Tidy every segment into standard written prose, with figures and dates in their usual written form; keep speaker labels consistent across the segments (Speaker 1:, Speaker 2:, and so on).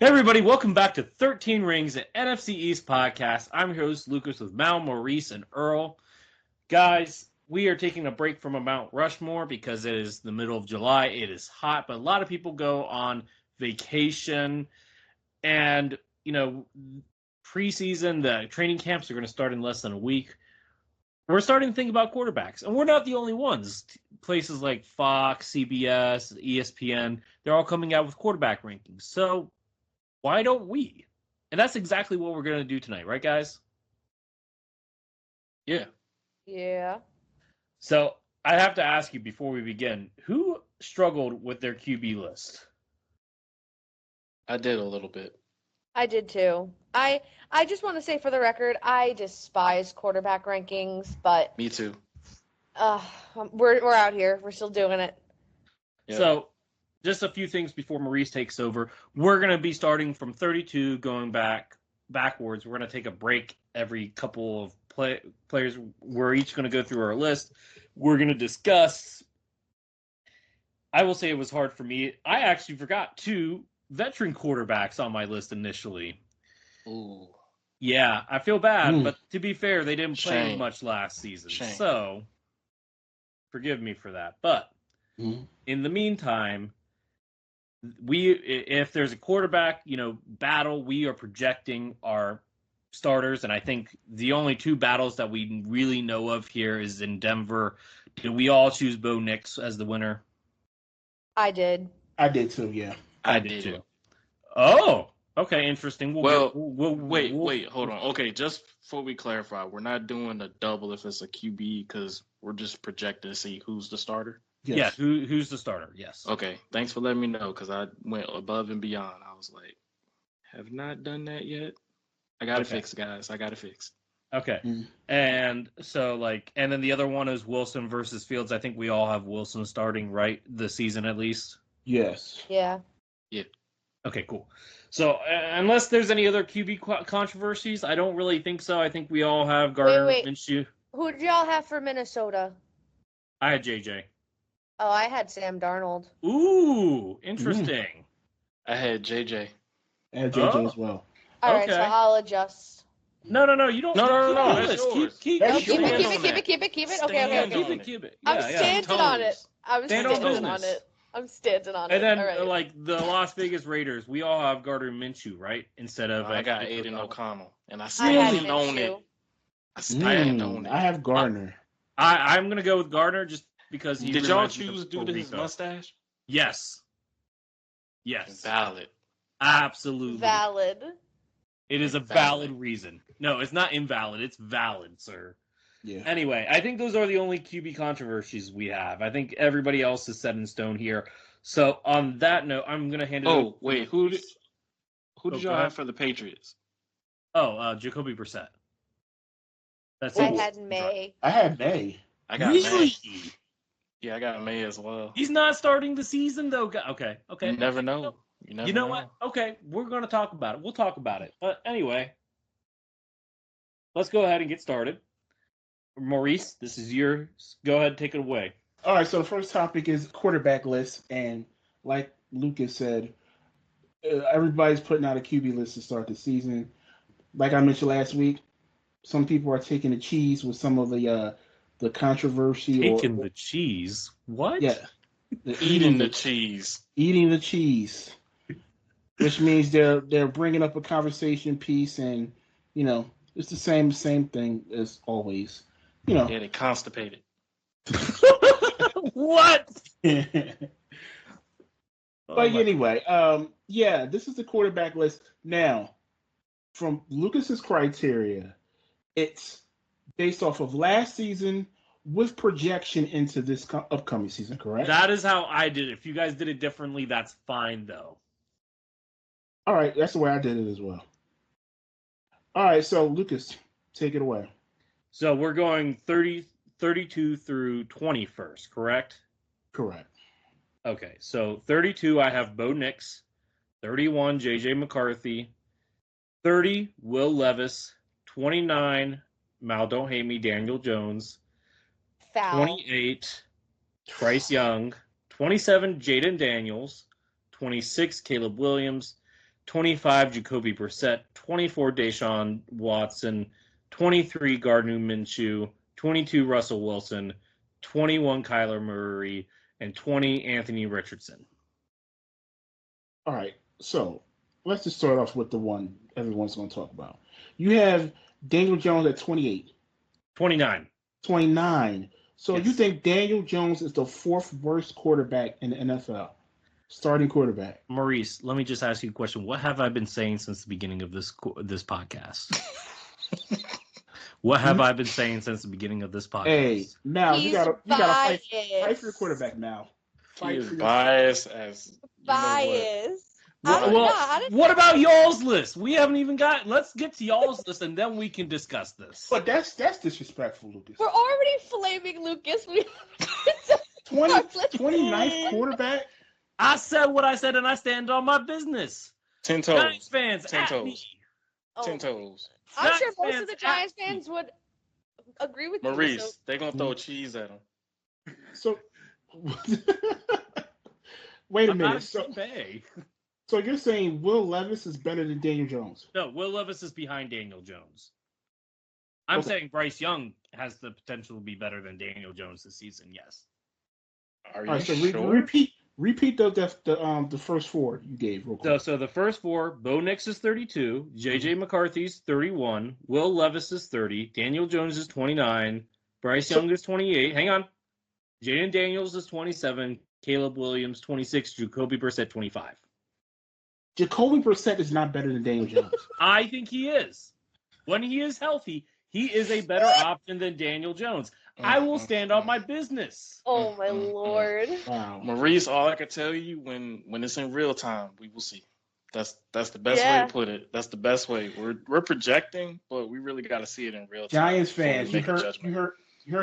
Speaker 1: Hey everybody, welcome back to 13 Rings, an NFC East podcast. I'm your host, Lucas, with Mal, Maurice, and Earl. Guys, we are taking a break from a Mount Rushmore because it is the middle of July. It is hot, but a lot of people go on vacation. And, preseason, the training camps are going to start in less than a week. We're starting to think about quarterbacks, and we're not the only ones. Places like Fox, CBS, ESPN, they're all coming out with quarterback rankings. So why don't we? And that's exactly what we're going to do tonight, right, guys?
Speaker 2: Yeah.
Speaker 3: Yeah.
Speaker 1: So I have to ask you before we begin, who struggled with their QB list?
Speaker 2: I did a little bit.
Speaker 3: I did too. I just want to say for the record, I despise quarterback rankings, but
Speaker 2: Me too.
Speaker 3: we're out here. We're still doing it.
Speaker 2: Yeah.
Speaker 1: So just a few things before Maurice takes over. We're going to be starting from 32, going backwards. We're going to take a break every couple of players. We're each going to go through our list. We're going to discuss. I will say it was hard for me. I actually forgot two veteran quarterbacks on my list initially.
Speaker 2: Ooh.
Speaker 1: Yeah, I feel bad, but to be fair, they didn't play
Speaker 2: Shame.
Speaker 1: much last season.
Speaker 2: Shame.
Speaker 1: So forgive me for that. But in the meantime, if there's a quarterback, battle, we are projecting our starters, and I think the only two battles that we really know of here is in Denver. Did we all choose Bo Nix as the winner?
Speaker 3: I did.
Speaker 4: I did too, yeah.
Speaker 2: I did
Speaker 1: too. Oh, okay, interesting.
Speaker 2: Wait, hold on. Okay, just before we clarify, we're not doing a double if it's a QB because we're just projecting to see who's the starter.
Speaker 1: Yes. Yeah, who's the starter? Yes.
Speaker 2: Okay, thanks for letting me know because I went above and beyond. I was like, have not done that yet. I got to fix, guys. I got to fix.
Speaker 1: Okay. And so, and then the other one is Wilson versus Fields. I think we all have Wilson starting, right? The season at least?
Speaker 4: Yes.
Speaker 3: Yeah.
Speaker 2: Yeah.
Speaker 1: Okay, cool. So, unless there's any other QB controversies, I don't really think so. I think we all have Gardner Minshew.
Speaker 3: Who did y'all have for Minnesota?
Speaker 1: I had JJ.
Speaker 3: Oh, I had Sam Darnold.
Speaker 1: Ooh, interesting.
Speaker 2: I had JJ.
Speaker 4: I had JJ as well.
Speaker 3: All right, so I'll adjust.
Speaker 1: No, you don't.
Speaker 2: No. That's yours.
Speaker 3: Keep it. Okay.
Speaker 1: Keep it.
Speaker 3: I'm standing on it. I'm standing on it.
Speaker 1: And then, the Las Vegas Raiders, we all have Gardner Minshew, right? Instead of
Speaker 2: I got Aiden O'Connell, and I
Speaker 3: still didn't
Speaker 2: own it. I
Speaker 4: have Gardner.
Speaker 1: I'm gonna go with Gardner just because he.
Speaker 2: Did y'all choose due to his mustache?
Speaker 1: Yes.
Speaker 2: Valid.
Speaker 1: Absolutely
Speaker 3: valid.
Speaker 1: It is a valid reason. No, it's not invalid. It's valid, sir.
Speaker 4: Yeah.
Speaker 1: Anyway, I think those are the only QB controversies we have. I think everybody else is set in stone here. So on that note, I'm going to hand it over.
Speaker 2: Oh, wait. Who did y'all have for the Patriots?
Speaker 1: Jacoby Brissett.
Speaker 3: That's I had May.
Speaker 4: I had May.
Speaker 2: I got May. Yeah, I got May as well.
Speaker 1: He's not starting the season, though. Okay.
Speaker 2: You never know.
Speaker 1: You know what? Okay, we're going to talk about it. We'll talk about it. But anyway, let's go ahead and get started. Maurice, this is yours. Go ahead and take it away.
Speaker 4: All right, so the first topic is quarterback list. And like Lucas said, everybody's putting out a QB list to start the season. Like I mentioned last week, some people are taking the cheese with some of the controversy.
Speaker 1: Taking the cheese? What?
Speaker 4: Yeah.
Speaker 2: Eating the cheese.
Speaker 4: Eating the cheese. Which means they're bringing up a conversation piece, and it's the same thing as always.
Speaker 2: Yeah, they constipated.
Speaker 1: What?
Speaker 4: But anyway, this is the quarterback list. Now, from Lucas's criteria, it's based off of last season with projection into this upcoming season, correct?
Speaker 1: That is how I did it. If you guys did it differently, that's fine, though.
Speaker 4: All right, that's the way I did it as well. All right, so Lucas, take it away.
Speaker 1: So we're going 32 through 21st, correct?
Speaker 4: Correct.
Speaker 1: Okay, so 32, I have Bo Nix. 31, J.J. McCarthy. 30, Will Levis. 29, Mal Don't Hate Me, Daniel Jones.
Speaker 3: Foul.
Speaker 1: 28, Bryce Young. 27, Jaden Daniels. 26, Caleb Williams. 25 Jacoby Brissett, 24 Deshaun Watson, 23 Gardner Minshew, 22 Russell Wilson, 21 Kyler Murray, and 20 Anthony Richardson.
Speaker 4: All right, so let's just start off with the one everyone's going to talk about. You have Daniel Jones at 28.
Speaker 1: 29.
Speaker 4: 29. So
Speaker 1: Yes.
Speaker 4: you think Daniel Jones is the fourth worst quarterback in the NFL? Starting quarterback.
Speaker 1: Maurice, let me just ask you a question. What have I been saying since the beginning of this podcast? What have I been saying since the beginning of this podcast?
Speaker 4: Hey, now you gotta fight for your quarterback now.
Speaker 2: He is biased as
Speaker 3: bias.
Speaker 1: What about y'all's list? We haven't even got. Let's get to y'all's list and then we can discuss this.
Speaker 4: But that's disrespectful, Lucas.
Speaker 3: We're already flaming Lucas.
Speaker 4: 29th quarterback.
Speaker 1: I said what I said and I stand on my business.
Speaker 2: 10 toes.
Speaker 1: Giants fans,
Speaker 2: 10 toes.
Speaker 1: me.
Speaker 2: 10 toes.
Speaker 3: I'm sure most of the Giants fans would agree with
Speaker 2: Maurice,
Speaker 3: you. Maurice,
Speaker 2: they're going to throw cheese at him.
Speaker 4: So, wait a minute. So you're saying Will Levis is better than Daniel Jones?
Speaker 1: No, Will Levis is behind Daniel Jones. I'm saying Bryce Young has the potential to be better than Daniel Jones this season. Yes.
Speaker 2: Are you sure?
Speaker 4: Repeat the first four you gave real quick.
Speaker 1: So the first four: Bo Nix is 32, J.J. McCarthy's 31, Will Levis is 30, Daniel Jones is 29, Bryce Young is 28. Hang on, Jaden Daniels is 27, Caleb Williams 26, Jacoby Brissett 25.
Speaker 4: Jacoby Brissett is not better than Daniel Jones.
Speaker 1: I think he is. When he is healthy, he is a better option than Daniel Jones. I will stand on my business.
Speaker 3: Oh my Lord!
Speaker 4: Wow,
Speaker 2: Maurice, all I can tell you when it's in real time, we will see. That's the best way to put it. That's the best way. We're projecting, but we really got to see it in real time.
Speaker 4: Giants fans, you heard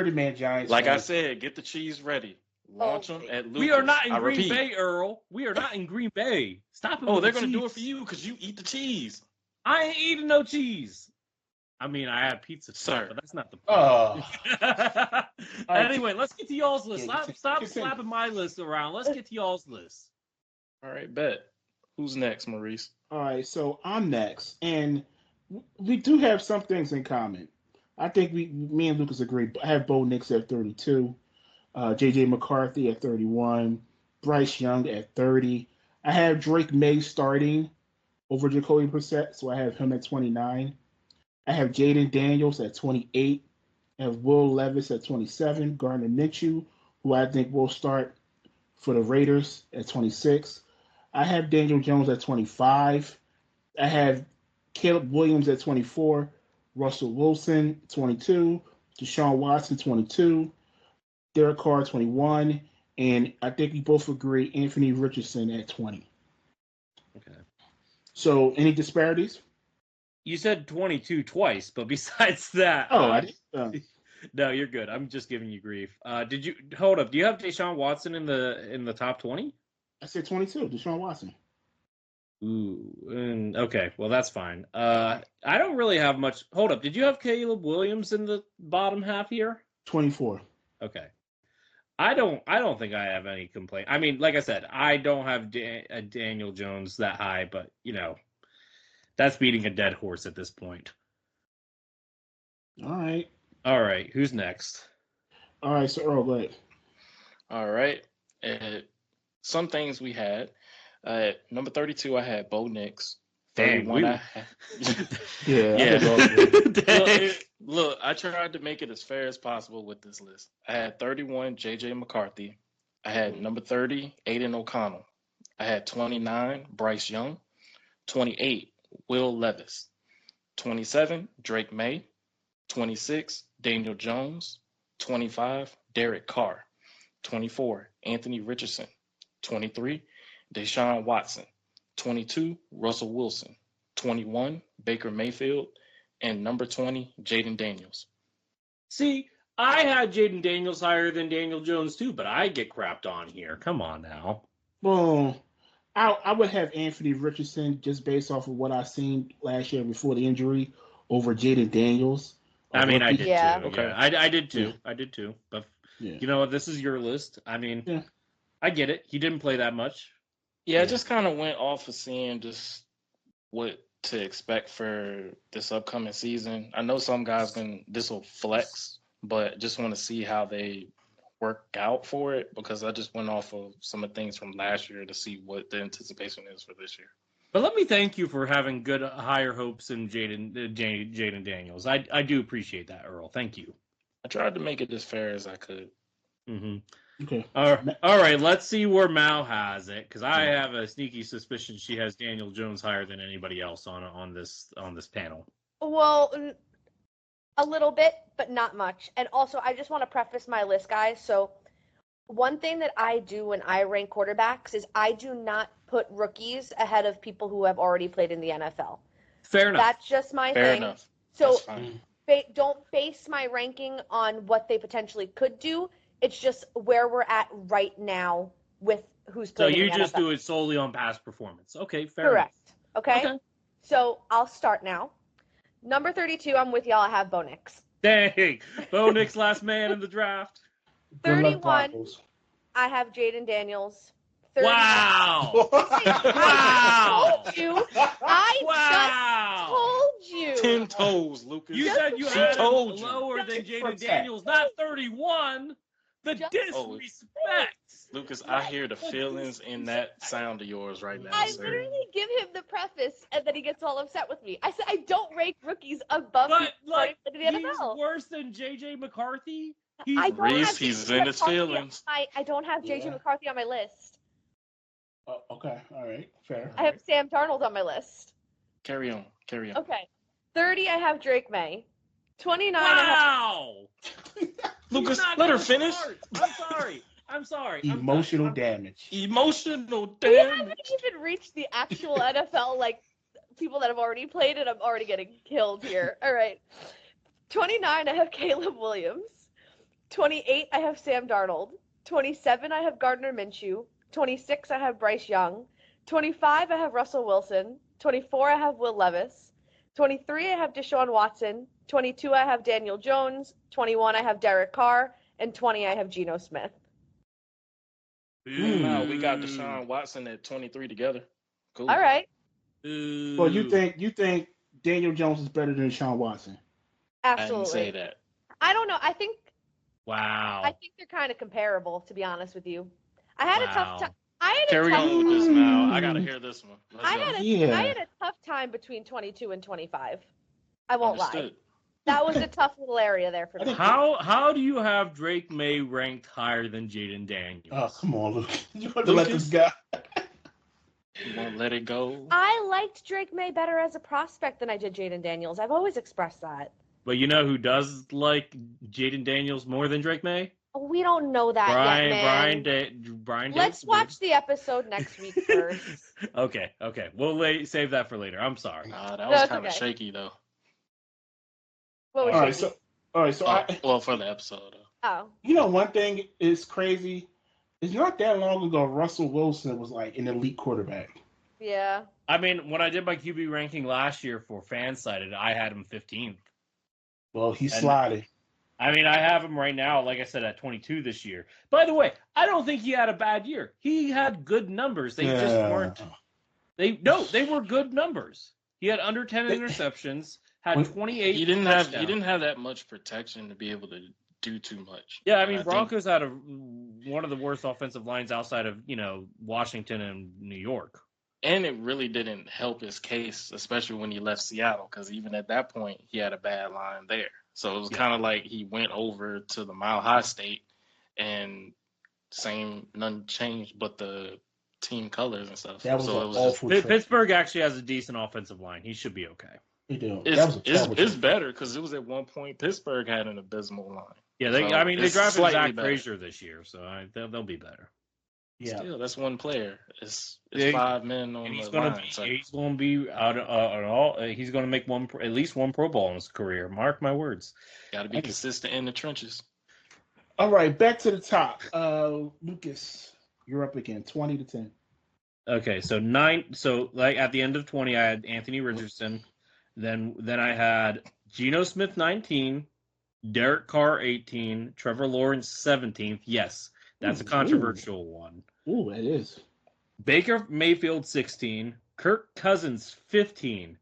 Speaker 4: it, man. Giants.
Speaker 2: Like
Speaker 4: fans.
Speaker 2: I said, get the cheese ready. Launch them at Lucas.
Speaker 1: We are not in
Speaker 2: Green
Speaker 1: Bay, Earl. We are not in Green Bay. Stop it.
Speaker 2: Oh, they're going to do it for you because you eat the cheese.
Speaker 1: I ain't eating no cheese. I mean, I have pizza,
Speaker 2: sir,
Speaker 1: but that's not the point.
Speaker 4: Oh.
Speaker 1: Anyway, let's get to y'all's list.
Speaker 4: Yeah,
Speaker 1: Stop slapping my list around. Let's get to y'all's list.
Speaker 2: All right, bet. Who's next, Maurice?
Speaker 4: All right, so I'm next, and we do have some things in common. I think me and Lucas agree. I have Bo Nix at 32, J.J. McCarthy at 31, Bryce Young at 30. I have Drake May starting over Jacoby Brissett, so I have him at 29. I have Jaden Daniels at 28. I have Will Levis at 27. Gardner Minshew, who I think will start for the Raiders, at 26. I have Daniel Jones at 25. I have Caleb Williams at 24. Russell Wilson, 22. Deshaun Watson, 22. Derek Carr, 21. And I think we both agree Anthony Richardson at 20.
Speaker 1: Okay.
Speaker 4: So any disparities?
Speaker 1: You said 22 twice, but besides that, no, you're good. I'm just giving you grief. Did you hold up? Do you have Deshaun Watson in the top 20?
Speaker 4: I said 22. Deshaun Watson.
Speaker 1: Ooh, okay. Well, that's fine. I don't really have much. Hold up. Did you have Caleb Williams in the bottom half here?
Speaker 4: 24.
Speaker 1: Okay. I don't think I have any complaint. I mean, like I said, I don't have Daniel Jones that high, but that's beating a dead horse at this point.
Speaker 4: All right.
Speaker 1: Who's next?
Speaker 4: All right. So Earl, go ahead.
Speaker 2: All right. Some things we had. Number 32, I had Bo Nix. 31, I had.
Speaker 4: Yeah.
Speaker 2: Look, I tried to make it as fair as possible with this list. I had 31, J.J. McCarthy. I had number 30, Aiden O'Connell. I had 29, Bryce Young. 28, Will Levis. 27, Drake May. 26, Daniel Jones. 25, Derek Carr. 24, Anthony Richardson. 23, Deshaun Watson. 22, Russell Wilson. 21, Baker Mayfield. And number 20, Jaden Daniels.
Speaker 1: See, I had Jaden Daniels higher than Daniel Jones too, but I get crapped on here. Come on now.
Speaker 4: Well, I would have Anthony Richardson just based off of what I seen last year before the injury over Jaden Daniels.
Speaker 1: I mean, I did too.
Speaker 2: Okay.
Speaker 1: Yeah. I did too. Yeah. I did too. But
Speaker 4: yeah.
Speaker 1: This is your list. I mean, I get it. He didn't play that much.
Speaker 2: Yeah, I just kind of went off of seeing just what to expect for this upcoming season. I know some guys this will flex, but just want to see how they work out for it because I just went off of some of the things from last year to see what the anticipation is for this year.
Speaker 1: But let me thank you for having good higher hopes in Jaden Daniels. I do appreciate that, Earl. Thank you.
Speaker 2: I tried to make it as fair as I could.
Speaker 1: Mm-hmm.
Speaker 4: Okay.
Speaker 1: All right. Let's see where Mal has it, because I have a sneaky suspicion she has Daniel Jones higher than anybody else on this panel.
Speaker 3: Well, a little bit, but not much. And also, I just want to preface my list, guys. So, one thing that I do when I rank quarterbacks is I do not put rookies ahead of people who have already played in the NFL.
Speaker 1: Fair enough.
Speaker 3: That's just my
Speaker 2: Fair
Speaker 3: thing.
Speaker 2: enough.
Speaker 3: So,
Speaker 2: don't
Speaker 3: base my ranking on what they potentially could do. It's just where we're at right now with who's playing.
Speaker 1: So you
Speaker 3: in the
Speaker 1: just
Speaker 3: NFL.
Speaker 1: do it solely on past performance. Okay, fair
Speaker 3: Correct.
Speaker 1: enough.
Speaker 3: Okay? So I'll start now. Number 32, I'm with y'all. I have Bo Nix.
Speaker 1: Dang. Bo Nix, last man in the draft.
Speaker 3: 31, I have Jaden Daniels. 31.
Speaker 1: Wow.
Speaker 3: I
Speaker 1: Wow.
Speaker 3: told you. I just told you.
Speaker 2: 10 toes, Lucas.
Speaker 1: You said you had him lower than Jaden Daniels, not 31. The disrespect.
Speaker 2: Lucas, I hear the feelings in that sound of yours right now,
Speaker 3: I
Speaker 2: sir.
Speaker 3: literally give him the preface, and then he gets all upset with me. I said I don't rank rookies above
Speaker 1: But like,
Speaker 3: the
Speaker 1: he's
Speaker 3: NFL.
Speaker 1: worse than J.J. McCarthy.
Speaker 2: Reese, he's in his feelings.
Speaker 3: I don't have J.J. McCarthy on my list.
Speaker 4: Okay, all right, fair.
Speaker 3: I have Sam Darnold on my list.
Speaker 2: Carry on.
Speaker 3: Okay. 30, I have Drake May. 29,
Speaker 1: Wow.
Speaker 2: Lucas, let her finish.
Speaker 1: I'm sorry.
Speaker 4: Emotional damage.
Speaker 2: Emotional
Speaker 3: We
Speaker 2: damage.
Speaker 3: haven't even reached the actual NFL, like, people that have already played it. I'm already getting killed here. All right. 29, I have Caleb Williams. 28, I have Sam Darnold. 27, I have Gardner Minshew. 26, I have Bryce Young. 25, I have Russell Wilson. 24, I have Will Levis. 23, I have Deshaun Watson. 22, I have Daniel Jones. 21, I have Derek Carr. And 20, I have Geno Smith.
Speaker 2: Wow, we got Deshaun Watson at 23 together. Cool.
Speaker 3: All right.
Speaker 4: Well, you think Daniel Jones is better than Deshaun Watson?
Speaker 3: Absolutely.
Speaker 2: I didn't say that.
Speaker 3: I don't know. I think they're kind of comparable, to be honest with you. I had a tough time.
Speaker 2: Carry on with this, Mal. I gotta hear this one.
Speaker 3: I had a tough time between 22 and 25. I won't lie. That was a tough little area there for me.
Speaker 1: How do you have Drake May ranked higher than Jaden Daniels?
Speaker 4: Oh, come on, Luke. You have to let this guy.
Speaker 2: You won't let it go.
Speaker 3: I liked Drake May better as a prospect than I did Jaden Daniels. I've always expressed that.
Speaker 1: But you know who does like Jaden Daniels more than Drake May?
Speaker 3: We don't know that yet, man.
Speaker 1: Brian.
Speaker 3: Let's watch the episode next week first.
Speaker 1: Okay. We'll save that for later. I'm sorry.
Speaker 2: That was kind of shaky, though.
Speaker 3: What was shaky?
Speaker 2: Well, for the episode.
Speaker 3: Oh.
Speaker 4: You know, one thing is crazy. It's not that long ago Russell Wilson was like an elite quarterback.
Speaker 3: Yeah.
Speaker 1: I mean, when I did my QB ranking last year for Fansided, I had him 15th.
Speaker 4: Well, he's sliding.
Speaker 1: I mean, I have him right now, like I said, at 22 this year. By the way, I don't think he had a bad year. He had good numbers. They just weren't. They were good numbers. He had under 10 interceptions, had 28.
Speaker 2: He didn't have that much protection to be able to do too much.
Speaker 1: Yeah, I mean, Broncos had one of the worst offensive lines outside of, Washington and New York.
Speaker 2: And it really didn't help his case, especially when he left Seattle, because even at that point, he had a bad line there. So it was kind of like he went over to the Mile High State and none changed but the team colors and stuff.
Speaker 4: That was
Speaker 2: so
Speaker 4: an awful
Speaker 1: Pittsburgh actually has a decent offensive line. He should be okay.
Speaker 4: He do.
Speaker 2: It's better because it was at one point Pittsburgh had an abysmal line.
Speaker 1: Yeah, they drafted Zach Frazier this year, so they'll be better.
Speaker 4: Yeah,
Speaker 2: still, that's one player. It's 5 men on the line.
Speaker 1: He's going to be out at all. He's going to make at least one Pro Bowl in his career. Mark my words. Got
Speaker 2: to be consistent in the trenches.
Speaker 4: All right, back to the top. Lucas, you're up again. 20-10.
Speaker 1: Okay, so 9. So like at the end of 20, I had Anthony Richardson. Then I had Geno Smith 19, Derek Carr 18, Trevor Lawrence 17th. Yes, that's a controversial one.
Speaker 4: Ooh, that is.
Speaker 1: Baker Mayfield 16, Kirk Cousins 15,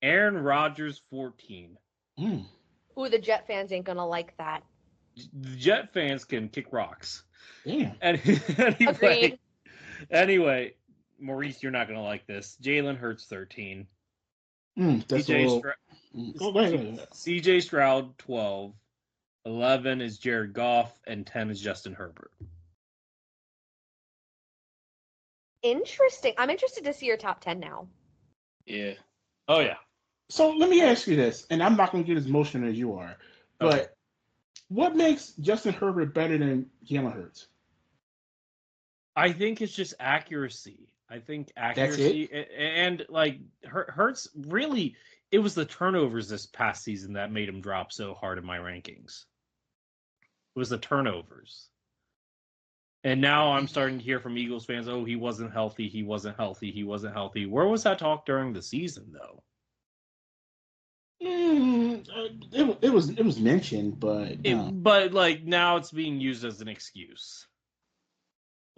Speaker 1: Aaron Rodgers 14.
Speaker 4: Mm.
Speaker 3: Ooh, the Jet fans ain't gonna like that.
Speaker 1: The Jet fans can kick rocks.
Speaker 4: Damn.
Speaker 1: Anyway, Maurice, you're not gonna like this. Jalen Hurts 13.
Speaker 4: That's a little. Go ahead.
Speaker 1: CJ Stroud 12. 11 is Jared Goff, and 10 is Justin Herbert.
Speaker 3: Interesting. I'm interested to see your top 10 now.
Speaker 2: Yeah.
Speaker 1: Oh, yeah.
Speaker 4: So let me ask you this, and I'm not going to get as emotional as you are, but
Speaker 1: Okay.
Speaker 4: What makes Justin Herbert better than Jalen Hurts?
Speaker 1: I think it's just accuracy. I think
Speaker 4: accuracy
Speaker 1: and like Hurts really, it was the turnovers this past season that made him drop so hard in my rankings. It was the turnovers. And now I'm starting to hear from Eagles fans, oh, he wasn't healthy. Where was that talk during the season, though?
Speaker 4: It was mentioned, but
Speaker 1: but like now it's being used as an excuse.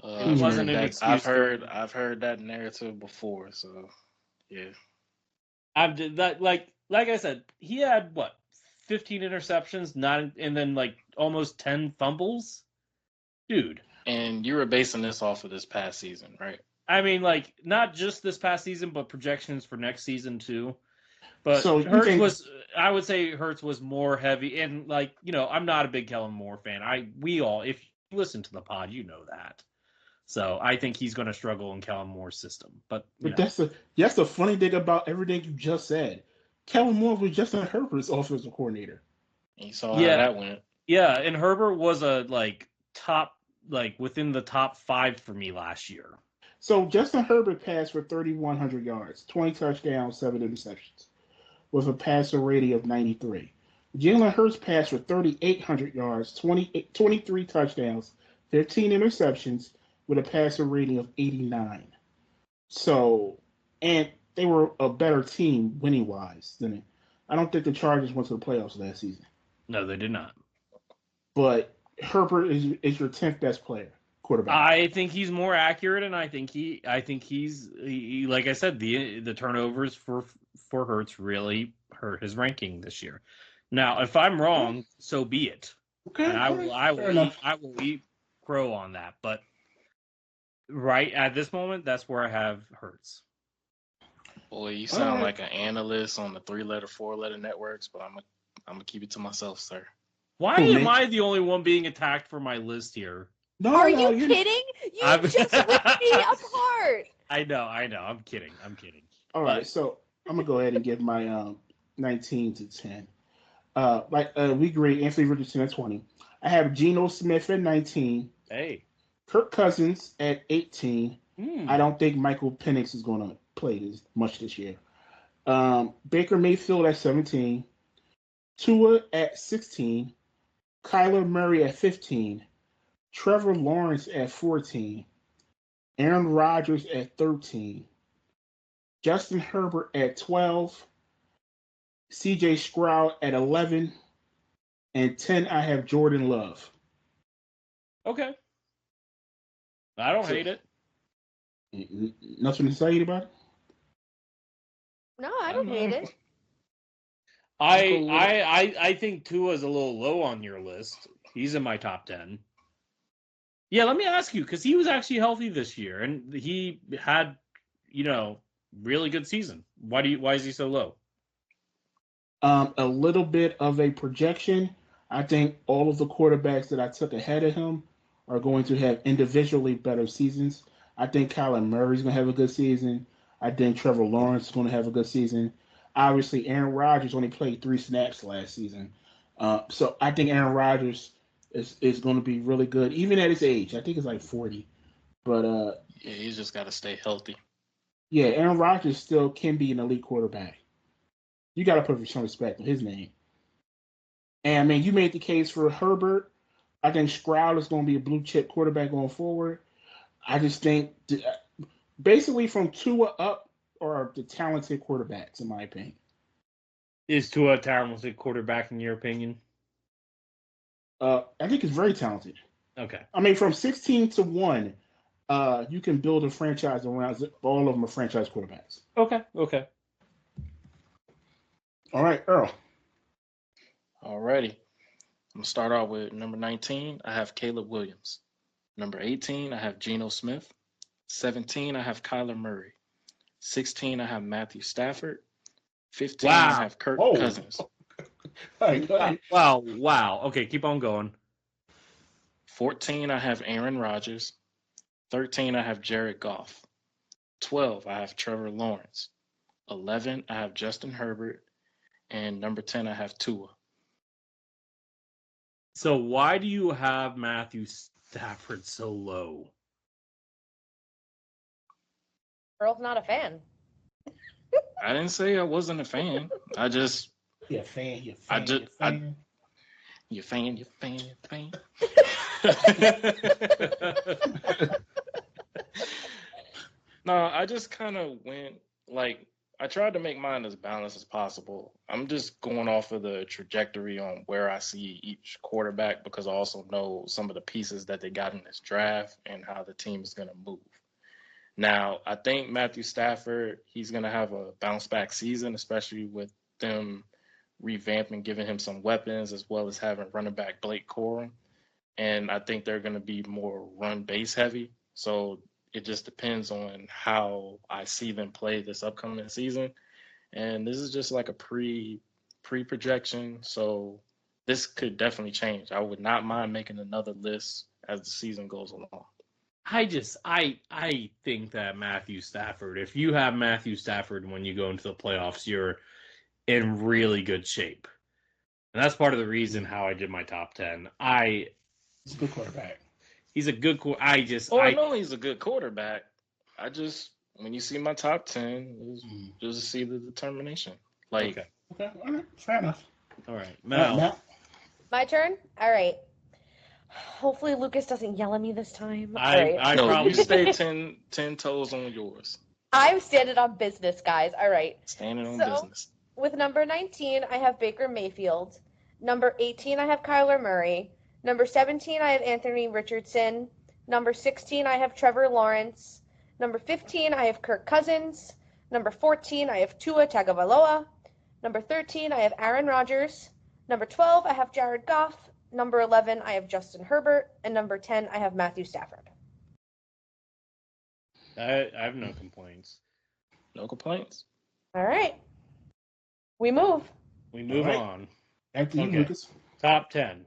Speaker 2: It
Speaker 1: wasn't an excuse.
Speaker 2: I've heard that narrative before, so yeah.
Speaker 1: Like I said, he had 15 interceptions, and then like almost 10 fumbles, dude.
Speaker 2: And you were basing this off of this past season, right?
Speaker 1: I mean, like not just this past season, but projections for next season too. But
Speaker 4: so
Speaker 1: I would say Hurts was more heavy, and like I'm not a big Kellen Moore fan. If you listen to the pod, you know that. So I think he's going to struggle in Kellen Moore's system. But
Speaker 4: that's the funny thing about everything you just said. Kellen Moore was Justin Herbert's offensive coordinator.
Speaker 2: You saw how that went.
Speaker 1: Yeah, and Herbert was a top within the top 5 for me last year.
Speaker 4: So Justin Herbert passed for 3,100 yards, 20 touchdowns, 7 interceptions, with a passer rating of 93. Jalen Hurts passed for 3,800 yards, 23 touchdowns, 15 interceptions, with a passer rating of 89. So, and they were a better team winning-wise than it. I don't think the Chargers went to the playoffs last season.
Speaker 1: No, they did not.
Speaker 4: But Herbert is your 10th best player, quarterback.
Speaker 1: I think he's more accurate, and I think he's like I said, the turnovers for Hurts really hurt his ranking this year. Now, if I'm wrong, so be it.
Speaker 4: Okay,
Speaker 1: and I will eat crow on that. But right at this moment, that's where I have Hurts.
Speaker 2: Boy, you sound like an analyst on the 3-letter, 4-letter networks, but I'm gonna keep it to myself, sir.
Speaker 1: Why am I the only one being attacked for my list here?
Speaker 3: No, are you kidding? You just ripped me apart.
Speaker 1: I know. I'm kidding.
Speaker 4: All right, so I'm gonna go ahead and give my 19 to 10. We grade Anthony Richardson at 20. I have Geno Smith at 19.
Speaker 1: Hey.
Speaker 4: Kirk Cousins at 18. I don't think Michael Penix is going to play as much this year. Baker Mayfield at 17. Tua at 16. Kyler Murray at 15. Trevor Lawrence at 14. Aaron Rodgers at 13. Justin Herbert at 12. CJ Stroud at 11. And 10, I have Jordan Love.
Speaker 1: Okay. I don't hate it.
Speaker 4: Nothing to say about it?
Speaker 3: No, I don't hate it.
Speaker 1: I think Tua's a little low on your list. He's in my top 10. Yeah, let me ask you, because he was actually healthy this year, and he had, really good season. Why is he so low?
Speaker 4: A little bit of a projection. I think all of the quarterbacks that I took ahead of him are going to have individually better seasons. I think Kyler Murray's going to have a good season. I think Trevor Lawrence is going to have a good season. Obviously, Aaron Rodgers only played 3 snaps last season. So I think Aaron Rodgers is going to be really good, even at his age. I think it's like 40. But
Speaker 2: yeah, he's just got to stay healthy.
Speaker 4: Yeah, Aaron Rodgers still can be an elite quarterback. You got to put some respect on his name. And, I mean, you made the case for Herbert. I think Stroud is going to be a blue-chip quarterback going forward. I just think basically from Tua up are the talented quarterbacks, in my opinion.
Speaker 1: Is Tua a talented quarterback, in your opinion?
Speaker 4: I think he's very talented.
Speaker 1: Okay.
Speaker 4: I mean, from 16 to 1, you can build a franchise around it. All of them are franchise quarterbacks.
Speaker 1: Okay.
Speaker 4: All right, Earl.
Speaker 2: Alrighty. I'm going to start off with number 19. I have Caleb Williams. Number 18, I have Geno Smith. 17, I have Kyler Murray. 16, I have Matthew Stafford. 15, I have Kirk Cousins.
Speaker 4: All right, go ahead.
Speaker 1: Wow. Okay, keep on going.
Speaker 2: 14, I have Aaron Rodgers. 13, I have Jared Goff. 12, I have Trevor Lawrence. 11, I have Justin Herbert. And number 10, I have Tua.
Speaker 1: So why do you have Matthew Stafford so low?
Speaker 3: Earl's not a fan.
Speaker 2: I didn't say I wasn't a fan. I just...
Speaker 4: You're a fan.
Speaker 2: You fan. No, I just kind of went, like, I tried to make mine as balanced as possible. I'm just going off of the trajectory on where I see each quarterback because I also know some of the pieces that they got in this draft and how the team is going to move. Now, I think Matthew Stafford, he's going to have a bounce back season, especially with them revamping, giving him some weapons, as well as having running back Blake Corum. And I think they're going to be more run base heavy. So it just depends on how I see them play this upcoming season. And this is just like a pre-projection. So this could definitely change. I would not mind making another list as the season goes along.
Speaker 1: I think that Matthew Stafford, if you have Matthew Stafford when you go into the playoffs, you're in really good shape. And that's part of the reason how I did my top 10.
Speaker 4: He's a good quarterback.
Speaker 1: He's a good
Speaker 2: I know he's a good quarterback. I just, when you see my top 10, just see the determination. Like,
Speaker 4: okay. All right. Fair enough.
Speaker 1: All right. Mel.
Speaker 3: My turn? All right. Hopefully Lucas doesn't yell at me this time.
Speaker 2: I probably stay 10 toes on yours.
Speaker 3: I'm standing on business, guys. All right.
Speaker 2: Standing on business.
Speaker 3: With number 19, I have Baker Mayfield. Number 18, I have Kyler Murray. Number 17, I have Anthony Richardson. Number 16, I have Trevor Lawrence. Number 15, I have Kirk Cousins. Number 14, I have Tua Tagovailoa. Number 13, I have Aaron Rodgers. Number 12, I have Jared Goff. Number 11, I have Justin Herbert. And number 10, I have Matthew Stafford.
Speaker 1: I have no complaints.
Speaker 2: No complaints.
Speaker 3: All right. We move
Speaker 1: on.
Speaker 4: After you, Lucas.
Speaker 1: Top 10.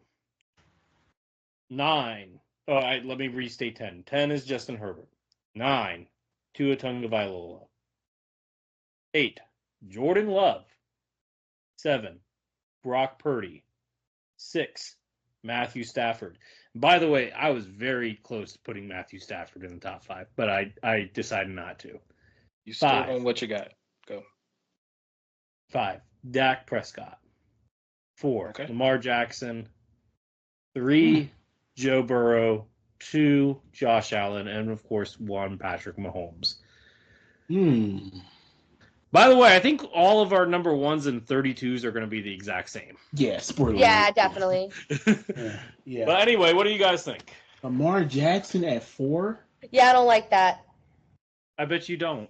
Speaker 1: 9. Let me restate 10. 10 is Justin Herbert. 9, Tua Tagovailoa. 8, Jordan Love. 7, Brock Purdy. 6, Matthew Stafford. By the way, I was very close to putting Matthew Stafford in the top 5, but I decided not to.
Speaker 2: You still on what you got. Go.
Speaker 1: 5, Dak Prescott. 4, Lamar Jackson. 3, Joe Burrow. 2, Josh Allen. And, of course, 1, Patrick Mahomes. By the way, I think all of our number 1s and 32s are going to be the exact same.
Speaker 4: Yeah, spoiler.
Speaker 3: Yeah, definitely.
Speaker 4: Yeah.
Speaker 1: But anyway, what do you guys think?
Speaker 4: Lamar Jackson at 4?
Speaker 3: Yeah, I don't like that.
Speaker 1: I bet you don't.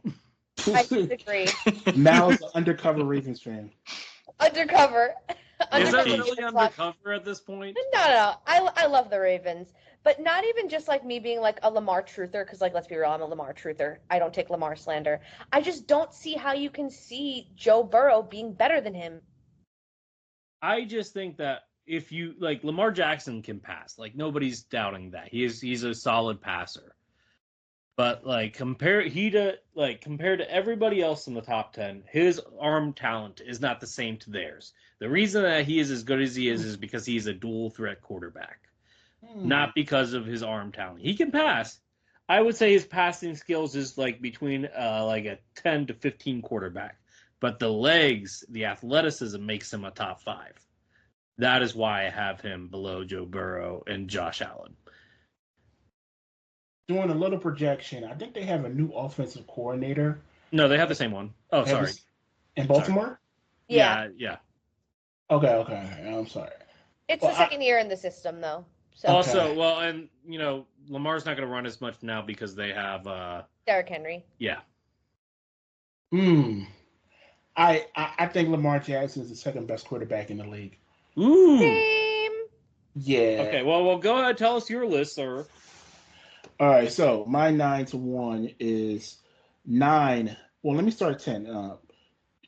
Speaker 3: I disagree.
Speaker 4: Mal's an undercover Ravens fan.
Speaker 3: Undercover.
Speaker 1: Is that really undercover at this point?
Speaker 3: No. I love the Ravens. But not even just like me being like a Lamar truther, because like, let's be real, I'm a Lamar truther. I don't take Lamar slander. I just don't see how you can see Joe Burrow being better than him.
Speaker 1: I just think that if you like Lamar Jackson can pass, like nobody's doubting that. He's a solid passer. But like compared to everybody else in the top 10, his arm talent is not the same to theirs. The reason that he is as good as he is because he's a dual threat quarterback. Not because of his arm talent. He can pass. I would say his passing skills is like between like a 10 to 15 quarterback. But the legs, the athleticism makes him a top 5. That is why I have him below Joe Burrow and Josh Allen.
Speaker 4: Doing a little projection, I think they have a new offensive coordinator.
Speaker 1: No, they have the same one. Oh, sorry.
Speaker 4: In Baltimore?
Speaker 1: Sorry.
Speaker 3: Yeah.
Speaker 1: Yeah.
Speaker 4: Okay. I'm sorry.
Speaker 3: It's the second year in the system, though. So
Speaker 1: Also, well, and Lamar's not going to run as much now because they have
Speaker 3: Derrick Henry.
Speaker 1: Yeah.
Speaker 4: I think Lamar Jackson is the second best quarterback in the league.
Speaker 1: Ooh.
Speaker 3: Same.
Speaker 4: Yeah.
Speaker 1: Okay. Well, go ahead. Tell us your list, sir.
Speaker 4: All right. So my 9-1 is 9. Well, let me start at 10.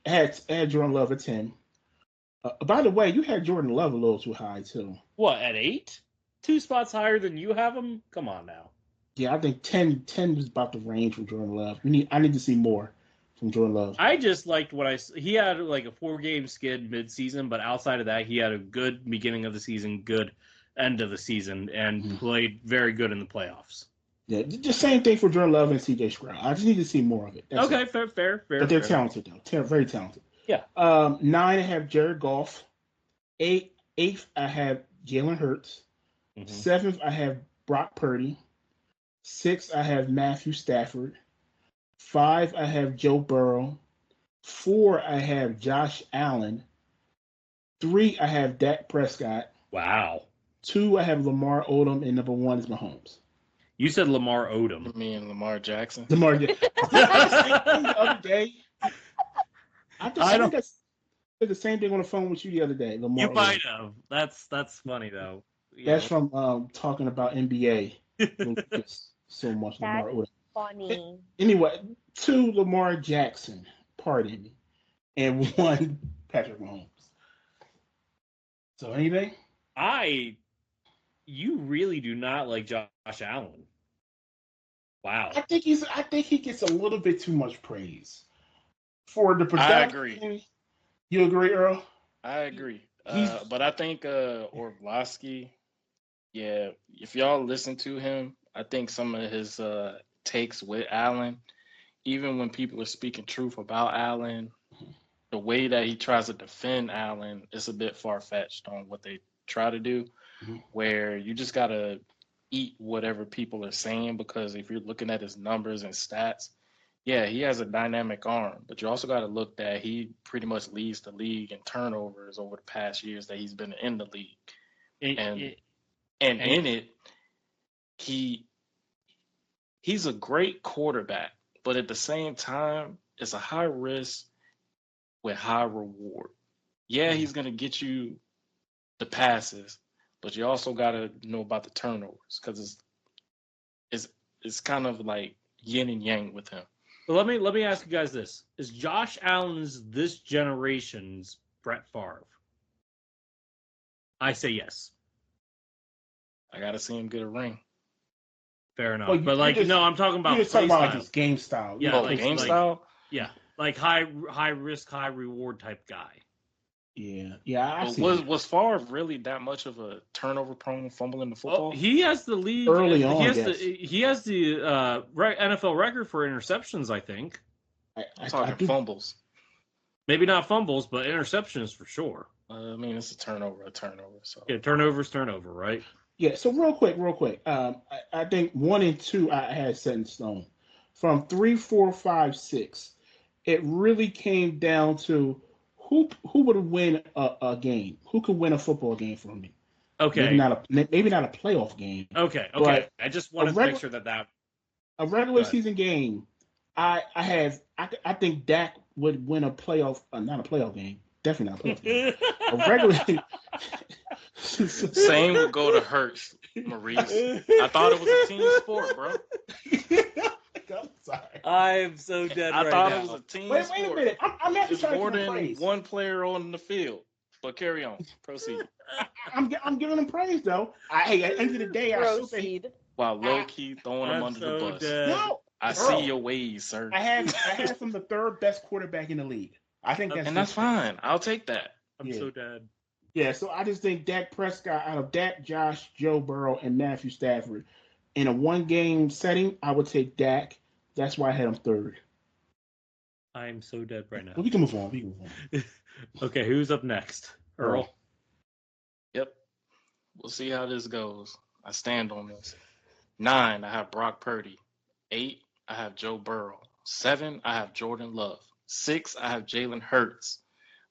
Speaker 4: I had Jordan Love at 10. By the way, you had Jordan Love a little too high too.
Speaker 1: What, at 8? 2 spots higher than you have him? Come on now.
Speaker 4: Yeah, I think 10 was about the range from Jordan Love. I need to see more from Jordan Love.
Speaker 1: I just liked he had like a 4-game skid mid-season, but outside of that, he had a good beginning of the season, good end of the season, and played very good in the playoffs.
Speaker 4: Yeah, the same thing for Jordan Love and C.J. Stroud. I just need to see more of it. That's
Speaker 1: okay,
Speaker 4: it.
Speaker 1: fair.
Speaker 4: But they're talented though. Very talented.
Speaker 1: Yeah.
Speaker 4: 9, I have Jared Goff. 8th, I have Jalen Hurts. 7th, I have Brock Purdy. 6th, I have Matthew Stafford. 5, I have Joe Burrow. 4, I have Josh Allen. 3, I have Dak Prescott.
Speaker 1: Wow.
Speaker 4: 2, I have Lamar Odom, and number 1 is Mahomes.
Speaker 1: You said Lamar Odom.
Speaker 2: You mean Lamar Jackson?
Speaker 4: Lamar Jackson. The other day. I think I said the same thing on the phone with you the other day. Lamar
Speaker 1: You
Speaker 4: Odom.
Speaker 1: might have. That's funny though.
Speaker 4: That's from talking about NBA. So much Lamar Odom.
Speaker 3: Funny.
Speaker 4: Anyway, 2 Lamar Jackson, pardon me, and 1 Patrick Mahomes. So anything?
Speaker 1: You really do not like Josh Allen. Wow.
Speaker 4: I think he gets a little bit too much praise for the production.
Speaker 2: I agree.
Speaker 4: You agree, Earl?
Speaker 2: I agree. But I think Orlovsky, yeah, if y'all listen to him, I think some of his takes with Allen, even when people are speaking truth about Allen, the way that he tries to defend Allen is a bit far-fetched on what they try to do, where you just got to eat whatever people are saying, because if you're looking at his numbers and stats, yeah, he has a dynamic arm, but you also got to look that he pretty much leads the league in turnovers over the past years that he's been in the league. And in it, he's a great quarterback, but at the same time, it's a high risk with high reward. Yeah, he's going to get you the passes, but you also got to know about the turnovers, because it's kind of like yin and yang with him.
Speaker 1: Well, let me ask you guys this: is Josh Allen's this generation's Brett Favre? I say yes.
Speaker 2: I got to see him get a ring.
Speaker 1: Fair enough.
Speaker 4: Well,
Speaker 1: but I'm talking about
Speaker 4: you're just talking about like his game style.
Speaker 1: Yeah,
Speaker 2: game style.
Speaker 1: Yeah, like high risk, high reward type guy.
Speaker 4: Yeah.
Speaker 2: Was Favre really that much of a turnover prone, fumbling the football?
Speaker 1: He has the league
Speaker 4: early on.
Speaker 1: He has the NFL record for interceptions, I think.
Speaker 2: I'm talking fumbles.
Speaker 1: Maybe not fumbles, but interceptions for sure.
Speaker 2: I mean, it's a turnover. So
Speaker 1: yeah, turnover, right?
Speaker 4: Yeah. So real quick. I think 1 and 2 I had set in stone. From 3, 4, 5, 6, it really came down to who would win a game? Who could win a football game for me?
Speaker 1: Okay.
Speaker 4: Maybe not a playoff game.
Speaker 1: Okay. I just wanted to make sure that
Speaker 4: a regular season game. I think Dak would win a playoff, not a playoff game. Definitely not a playoff game. A regular.
Speaker 2: Same would go to Hurts, Maurice. I thought it was a team sport, bro.
Speaker 4: I'm sorry.
Speaker 1: I'm so dead.
Speaker 2: I thought it was a team sport.
Speaker 4: Wait a minute. I'm actually trying
Speaker 2: more
Speaker 4: to
Speaker 2: than
Speaker 4: praise.
Speaker 2: one player on the field. But carry on. Proceed.
Speaker 4: I'm giving him praise though. At the end of the day,
Speaker 3: Proceed.
Speaker 2: While low key throwing him under the bus.
Speaker 4: No,
Speaker 2: I see your ways, sir.
Speaker 4: I have him the 3rd best quarterback in the league. I think that's
Speaker 2: fine. I'll take that.
Speaker 1: I'm so dead.
Speaker 4: Yeah, so I just think Dak Prescott, out of Dak, Josh, Joe Burrow, and Matthew Stafford, in a 1-game setting, I would take Dak. That's why I had him 3rd.
Speaker 1: I'm so dead right now.
Speaker 4: Well, we can move on.
Speaker 1: Okay, who's up next? Earl.
Speaker 2: Yep. We'll see how this goes. I stand on this. 9, I have Brock Purdy. 8, I have Joe Burrow. 7, I have Jordan Love. 6, I have Jalen Hurts.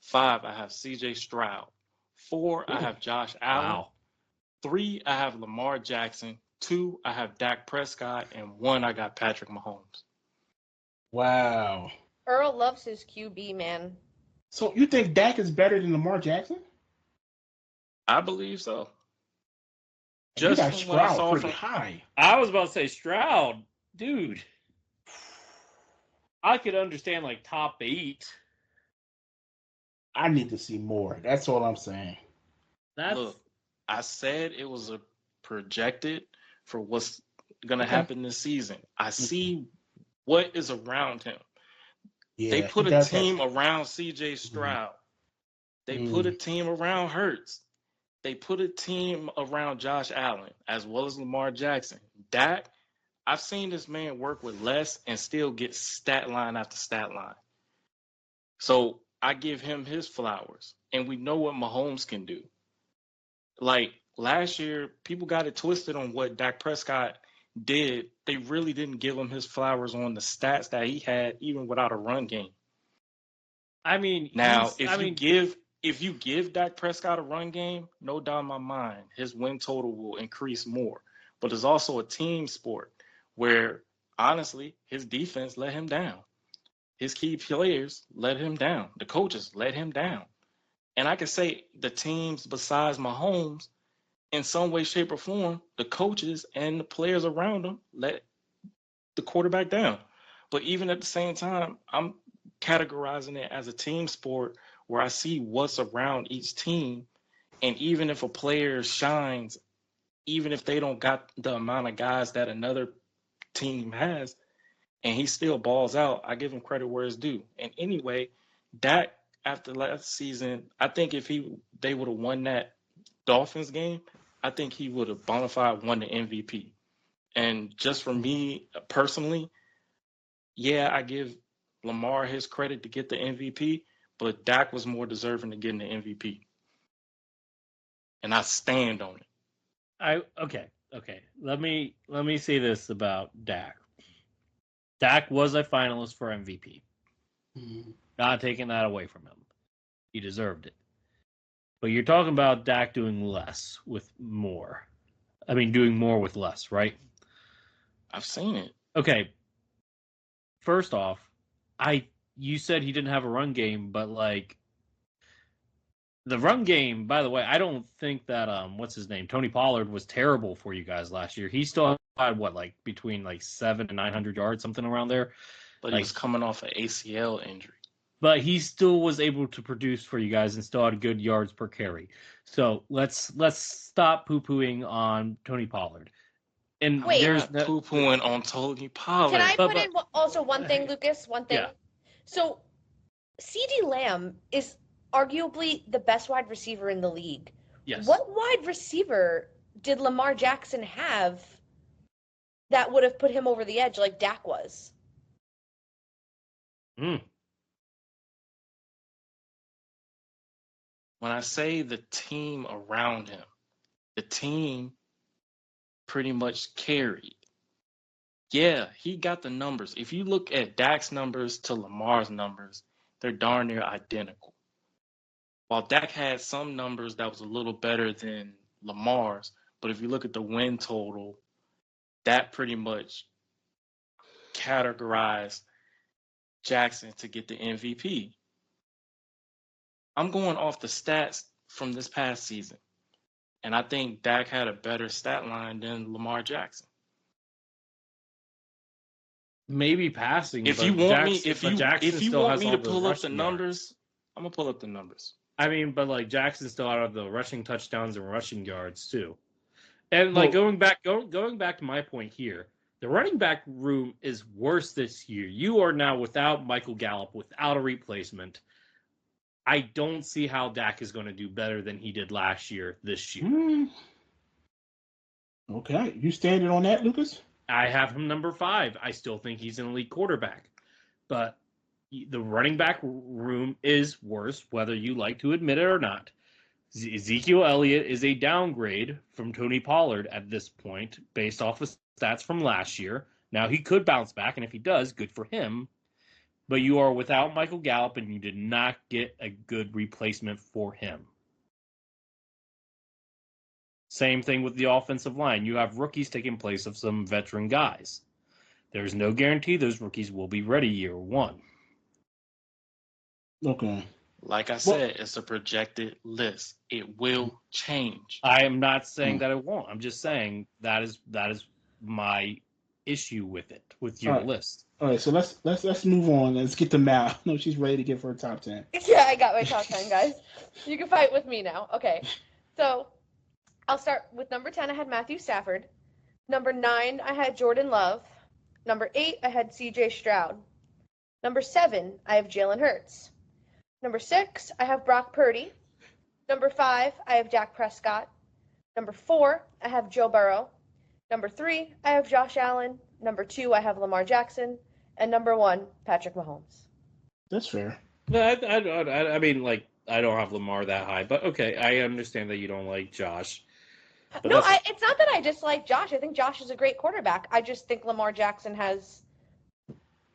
Speaker 2: 5, I have C.J. Stroud. 4, I have Josh Allen.
Speaker 1: Wow.
Speaker 2: 3, I have Lamar Jackson. 2, I have Dak Prescott. And 1, I got Patrick Mahomes.
Speaker 4: Wow.
Speaker 3: Earl loves his QB, man.
Speaker 4: So you think Dak is better than Lamar Jackson?
Speaker 2: I believe so.
Speaker 4: You
Speaker 2: Just
Speaker 4: got
Speaker 2: from what I
Speaker 4: Stroud
Speaker 2: saw
Speaker 4: pretty
Speaker 2: from
Speaker 4: high.
Speaker 1: I was about to say Stroud, dude. I could understand like top 8.
Speaker 4: I need to see more. That's all I'm saying.
Speaker 1: That's
Speaker 2: look, I said it was a projected for what's gonna
Speaker 4: Okay.
Speaker 2: happen this season. I see what is around him. They
Speaker 4: Yeah,
Speaker 2: put
Speaker 4: he
Speaker 2: a
Speaker 4: does
Speaker 2: team
Speaker 4: have.
Speaker 2: around CJ Stroud. They put a team around Hurts. They put a team around Josh Allen as well as Lamar Jackson. Dak, I've seen this man work with less and still get stat line after stat line. So I give him his flowers. And we know what Mahomes can do. Like last year, people got it twisted on what Dak Prescott did. They really didn't give him his flowers on the stats that he had, even without a run game.
Speaker 1: I mean,
Speaker 2: Now,
Speaker 1: he's, I mean,
Speaker 2: if you give Dak Prescott a run game, no doubt in my mind, his win total will increase more. But it's also a team sport where honestly, his defense let him down. His key players let him down. The coaches let him down. And I can say the teams besides Mahomes, in some way, shape, or form, the coaches and the players around him let the quarterback down. But even at the same time, I'm categorizing it as a team sport where I see what's around each team. And even if a player shines, even if they don't got the amount of guys that another team has, and he still balls out, I give him credit where it's due. And anyway, Dak after last season, I think if they would have won that Dolphins game, I think he would have bona fide won the MVP. And just for me personally, yeah, I give Lamar his credit to get the MVP, but Dak was more deserving of getting the MVP. And I stand on it.
Speaker 1: okay. Let me say this about Dak. Dak was a finalist for MVP. Not taking that away from him. He deserved it. But you're talking about Dak doing less with more. I mean, doing more with less, right?
Speaker 2: I've seen it.
Speaker 1: Okay. First off, you said he didn't have a run game, but like the run game, by the way, I don't think that what's his name? Tony Pollard was terrible for you guys last year. He still had what, like between like 700 and 900 yards, something around there.
Speaker 2: But
Speaker 1: like,
Speaker 2: he was coming off an ACL injury.
Speaker 1: But he still was able to produce for you guys and still had good yards per carry. So let's stop poo-pooing on Tony Pollard. And
Speaker 3: Wait.
Speaker 1: there's
Speaker 2: poo-pooing on Tony Pollard.
Speaker 3: Can I put in also one thing, Lucas? One thing.
Speaker 1: Yeah.
Speaker 3: So, CeeDee Lamb is arguably the best wide receiver in the league.
Speaker 1: Yes.
Speaker 3: What wide receiver did Lamar Jackson have that would have put him over the edge like Dak was?
Speaker 1: Mm.
Speaker 2: When I say the team around him, the team pretty much carried. Yeah, he got the numbers. If you look at Dak's numbers to Lamar's numbers, they're darn near identical. While Dak had some numbers that was a little better than Lamar's, but if you look at the win total, that pretty much categorized Jackson to get the MVP. I'm going off the stats from this past season. And I think Dak had a better stat line than Lamar Jackson.
Speaker 1: Maybe passing.
Speaker 2: If
Speaker 1: but
Speaker 2: you want
Speaker 1: Jackson
Speaker 2: me
Speaker 1: still has
Speaker 2: to
Speaker 1: all those
Speaker 2: pull up the
Speaker 1: rushing
Speaker 2: numbers,
Speaker 1: yards.
Speaker 2: I'm gonna pull up the numbers.
Speaker 1: I mean, but like Jackson still out of the rushing touchdowns and rushing yards too. And like going back to my point here, the running back room is worse this year. You are now without Michael Gallup, without a replacement. I don't see how Dak is going to do better than he did last year this year.
Speaker 4: Okay. You standing on that, Lucas?
Speaker 1: I have him number 5. I still think he's an elite quarterback. But the running back room is worse, whether you like to admit it or not. Ezekiel Elliott is a downgrade from Tony Pollard at this point, based off the stats from last year. Now, he could bounce back, and if he does, good for him. But you are without Michael Gallup, and you did not get a good replacement for him. Same thing with the offensive line. You have rookies taking place of some veteran guys. There's no guarantee those rookies will be ready year one.
Speaker 4: Okay.
Speaker 2: Like I said, it's a projected list. It will change.
Speaker 1: I am not saying that it won't. I'm just saying that is my issue with it, with your list.
Speaker 4: All right, so let's move on. Let's get to Mal. No, she's ready to get for her top 10.
Speaker 3: Yeah, I got my top 10, guys. You can fight with me now. Okay. So I'll start with number 10. I had Matthew Stafford. Number 9, I had Jordan Love. Number 8, I had CJ Stroud. Number 7, I have Jalen Hurts. Number 6, I have Brock Purdy. Number 5, I have Dak Prescott. Number 4, I have Joe Burrow. Number 3, I have Josh Allen. Number 2, I have Lamar Jackson. And number 1, Patrick Mahomes.
Speaker 4: That's fair.
Speaker 1: No, I mean, like, I don't have Lamar that high, but okay, I understand that you don't like Josh.
Speaker 3: No, it's not that I dislike Josh. I think Josh is a great quarterback. I just think Lamar Jackson has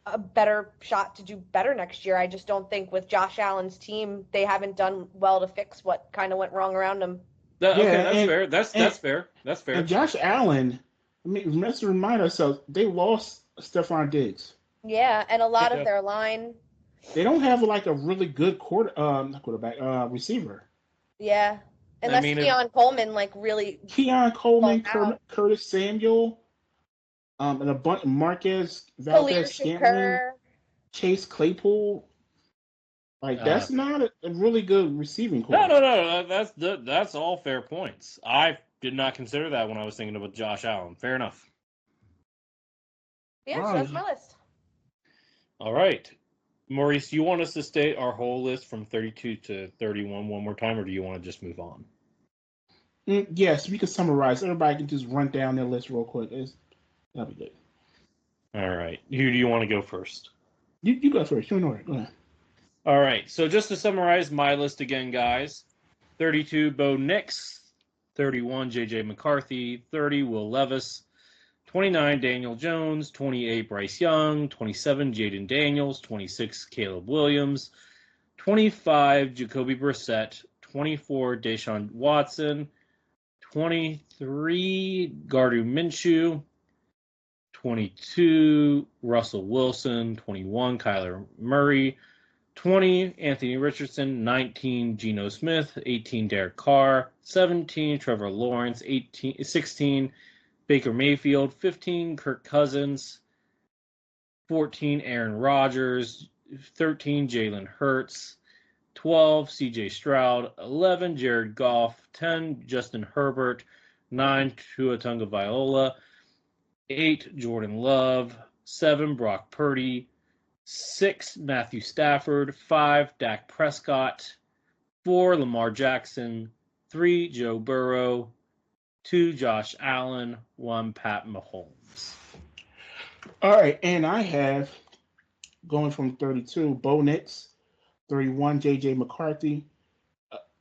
Speaker 3: a better shot to do better next year. I just don't think with Josh Allen's team, they haven't done well to fix what kind of went wrong around him.
Speaker 1: Okay, that's fair. That's fair. That's fair.
Speaker 4: And Josh Allen, I mean, let's remind ourselves, they lost Stephon Diggs.
Speaker 3: Yeah, and a lot of their line.
Speaker 4: They don't have like a really good receiver.
Speaker 3: Yeah. Unless Keon Coleman
Speaker 4: Curtis Samuel, and a bunch Marquez Valdez-Scantling, Chase Claypool. Like that's not a really good receiving core.
Speaker 1: No. That's all fair points. I did not consider that when I was thinking about Josh Allen. Fair enough.
Speaker 3: Yeah, so that's my list.
Speaker 1: All right. Maurice, you want us to state our whole list from 32 to 31 one more time, or do you want to just move on?
Speaker 4: Yes, we can summarize. Everybody can just run down their list real quick. That'll be good.
Speaker 1: All right. Who do you want to go first?
Speaker 4: You go first. You're in order. Go ahead.
Speaker 1: All right. So just to summarize my list again, guys. 32, Bo Nix. 31, J.J. McCarthy. 30, Will Levis. 29, Daniel Jones. 28, Bryce Young. 27, Jaden Daniels. 26, Caleb Williams. 25, Jacoby Brissett. 24, Deshaun Watson. 23, Gardner Minshew. 22, Russell Wilson. 21, Kyler Murray. 20, Anthony Richardson. 19, Geno Smith. 18, Derek Carr. 17, Trevor Lawrence. 16, Baker Mayfield. 15, Kirk Cousins. 14, Aaron Rodgers. 13, Jalen Hurts. 12, C.J. Stroud. 11, Jared Goff. 10, Justin Herbert. 9, Tua Tagovailoa. 8, Jordan Love. 7, Brock Purdy. 6, Matthew Stafford. 5, Dak Prescott. 4, Lamar Jackson. 3, Joe Burrow. 2, Josh Allen. 1, Pat Mahomes.
Speaker 4: All right, and I have, going from 32, Bo Nix. 31, J.J. McCarthy.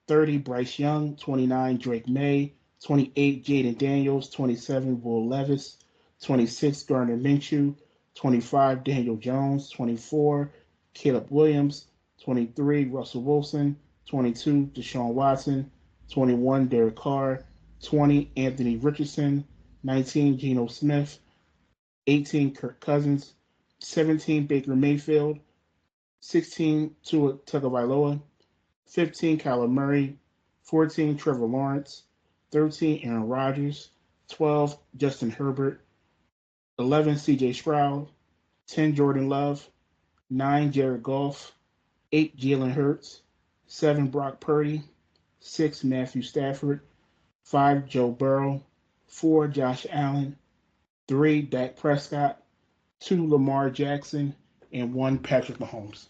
Speaker 4: 30, Bryce Young. 29, Drake May. 28, Jaden Daniels. 27, Will Levis. 26, Gardner Minshew. 25, Daniel Jones. 24, Caleb Williams. 23, Russell Wilson. 22, Deshaun Watson. 21, Derek Carr. 20, Anthony Richardson. 19, Geno Smith. 18, Kirk Cousins. 17, Baker Mayfield. 16, Tua Tagovailoa. 15, Kyler Murray. 14, Trevor Lawrence. 13, Aaron Rodgers. 12, Justin Herbert. 11, C.J. Stroud. 10, Jordan Love. 9, Jared Goff. 8, Jalen Hurts. 7, Brock Purdy. 6, Matthew Stafford. 5, Joe Burrow. 4, Josh Allen. 3, Dak Prescott. 2, Lamar Jackson. And 1, Patrick Mahomes.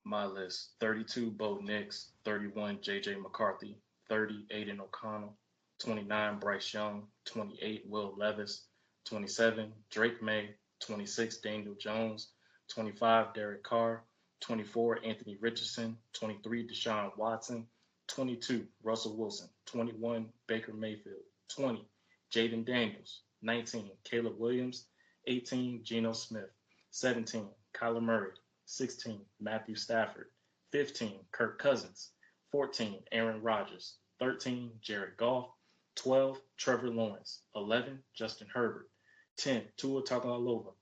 Speaker 2: My list: 32, Bo Nix. 31, J.J. McCarthy. 30, Aiden O'Connell. 29, Bryce Young. 28, Will Levis. 27, Drake May. 26, Daniel Jones. 25, Derek Carr. 24, Anthony Richardson. 23, Deshaun Watson. 22, Russell Wilson. 21, Baker Mayfield. 20, Jaden Daniels. 19, Caleb Williams. 18, Geno Smith. 17, Kyler Murray. 16, Matthew Stafford. 15, Kirk Cousins. 14, Aaron Rodgers. 13, Jared Goff. 12, Trevor Lawrence. 11, Justin Herbert. 10, Tua Tagovailoa.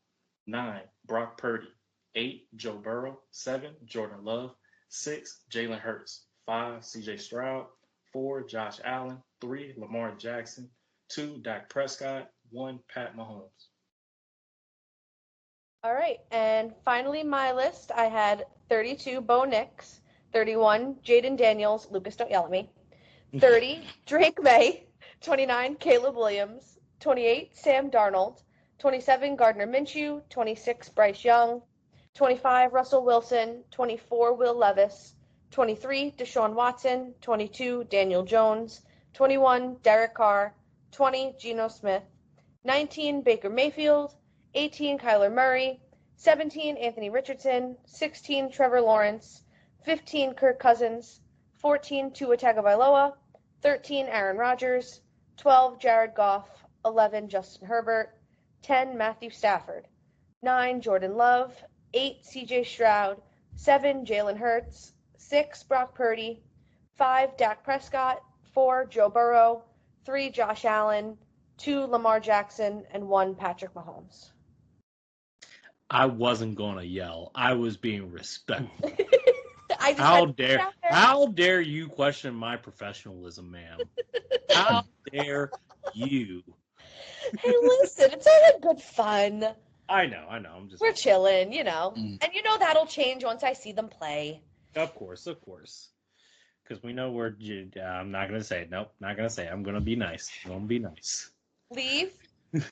Speaker 2: 9, Brock Purdy. 8, Joe Burrow. 7, Jordan Love. 6, Jalen Hurts. 5, C.J. Stroud. 4, Josh Allen. 3, Lamar Jackson. 2, Dak Prescott. 1, Pat Mahomes.
Speaker 3: All right, and finally my list, I had 32, Bo Nix, 31, Jaden Daniels, Lucas, don't yell at me, 30, Drake May, 29, Caleb Williams, 28, Sam Darnold, 27, Gardner Minshew, 26, Bryce Young, 25, Russell Wilson, 24, Will Levis, 23, Deshaun Watson, 22, Daniel Jones, 21, Derek Carr, 20, Geno Smith, 19, Baker Mayfield, 18, Kyler Murray, 17, Anthony Richardson, 16, Trevor Lawrence, 15, Kirk Cousins, 14, Tua Tagovailoa, 13, Aaron Rodgers, 12, Jared Goff, 11, Justin Herbert, 10, Matthew Stafford, 9, Jordan Love, 8, CJ Stroud, 7, Jalen Hurts, 6, Brock Purdy, 5, Dak Prescott, 4, Joe Burrow, 3, Josh Allen, 2, Lamar Jackson, and 1, Patrick Mahomes.
Speaker 1: I wasn't going to yell. I was being respectful.
Speaker 3: I just
Speaker 1: How dare you question my professionalism, ma'am? How dare you?
Speaker 3: Hey, listen, it's all in good fun.
Speaker 1: I know.
Speaker 3: We're chilling, you know.
Speaker 4: Mm.
Speaker 3: And you know that'll change once I see them play.
Speaker 1: Of course. Because we know we're. I'm not gonna say it. Nope, not gonna say it. I'm gonna be nice. I'm gonna be nice.
Speaker 3: Leave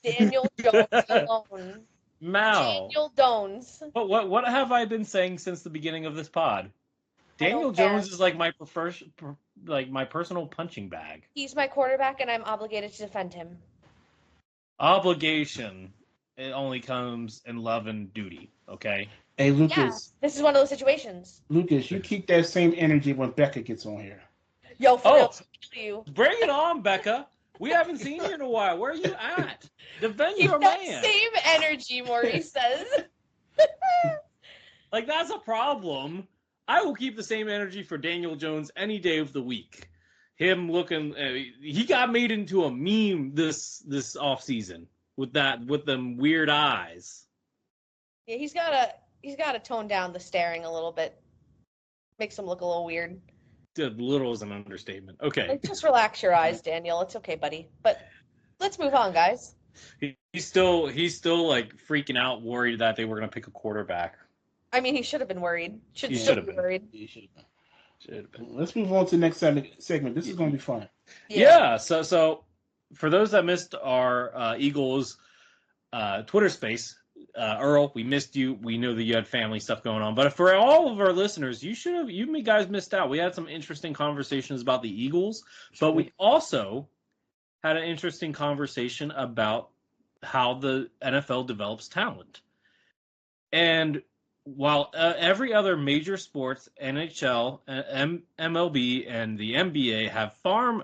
Speaker 3: Daniel Jones alone.
Speaker 1: Mal.
Speaker 3: Daniel Jones.
Speaker 1: What have I been saying since the beginning of this pod? Daniel Jones is like my my personal punching bag.
Speaker 3: He's my quarterback, and I'm obligated to defend him.
Speaker 1: Obligation. It only comes in love and duty. Okay.
Speaker 4: Hey, Lucas.
Speaker 3: Yeah, this is one of those situations.
Speaker 4: Lucas, you keep that same energy when Becca gets on here.
Speaker 3: Yo, for real, you.
Speaker 1: Bring it on, Becca. We haven't seen you in a while. Where are you at? Defend
Speaker 3: Keep
Speaker 1: your
Speaker 3: that
Speaker 1: man.
Speaker 3: same energy, Maurice says.
Speaker 1: Like, that's a problem. I will keep the same energy for Daniel Jones any day of the week. Him looking, he got made into a meme this offseason with them weird eyes.
Speaker 3: Yeah, he's got to tone down the staring a little bit. Makes him look a little weird.
Speaker 1: Little is an understatement. Okay.
Speaker 3: Like, just relax your eyes, Daniel. It's okay, buddy. But let's move on, guys.
Speaker 1: He's still like freaking out, worried that they were going to pick a quarterback.
Speaker 3: I mean, he should have been worried.
Speaker 1: He
Speaker 3: Should have been worried.
Speaker 4: He should have been. Let's move on to the next segment. This is going to be fun.
Speaker 1: Yeah. So for those that missed our Eagles Twitter space, Earl, we missed you. We know that you had family stuff going on, but for all of our listeners, you guys missed out. We had some interesting conversations about the Eagles, but we also had an interesting conversation about how the NFL develops talent. And while every other major sports, NHL, MLB, and the NBA have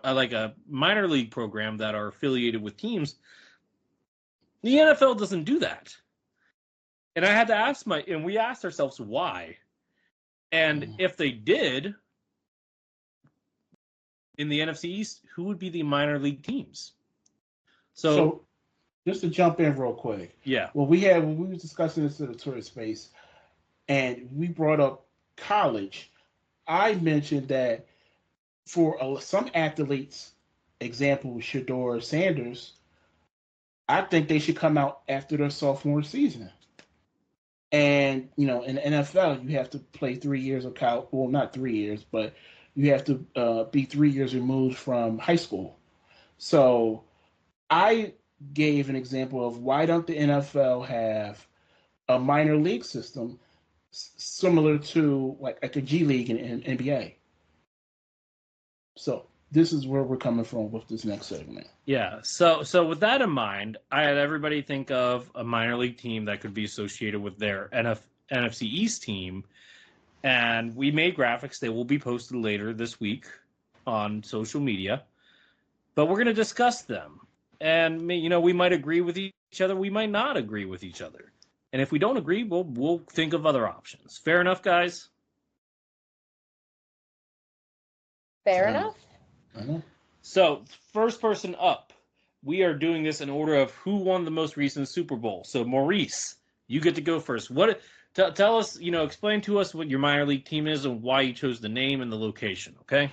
Speaker 1: like a minor league program that are affiliated with teams, the NFL doesn't do that. And I had to ask and we asked ourselves why. And if they did, in the NFC East, who would be the minor league teams? So
Speaker 4: just to jump in real quick.
Speaker 1: Yeah.
Speaker 4: Well, when we were discussing this in the Twitter space, and we brought up college, I mentioned that for some athletes, example, Shedeur Sanders, I think they should come out after their sophomore season. And, in the NFL, you have to play 3 years of college. Well, not 3 years, but you have to be 3 years removed from high school. So I gave an example of why don't the NFL have a minor league system similar to like a G League and NBA. So this is where we're coming from with this next segment.
Speaker 1: Yeah. So with that in mind, I had everybody think of a minor league team that could be associated with their NFC East team. And we made graphics. They will be posted later this week on social media. But we're going to discuss them. And, we might agree with each other. We might not agree with each other. And if we don't agree, we'll think of other options. Fair enough, guys?
Speaker 3: Fair enough.
Speaker 4: I know.
Speaker 1: So, first person up. We are doing this in order of who won the most recent Super Bowl. So, Maurice, you get to go first. Tell us, explain to us what your minor league team is and why you chose the name and the location, okay?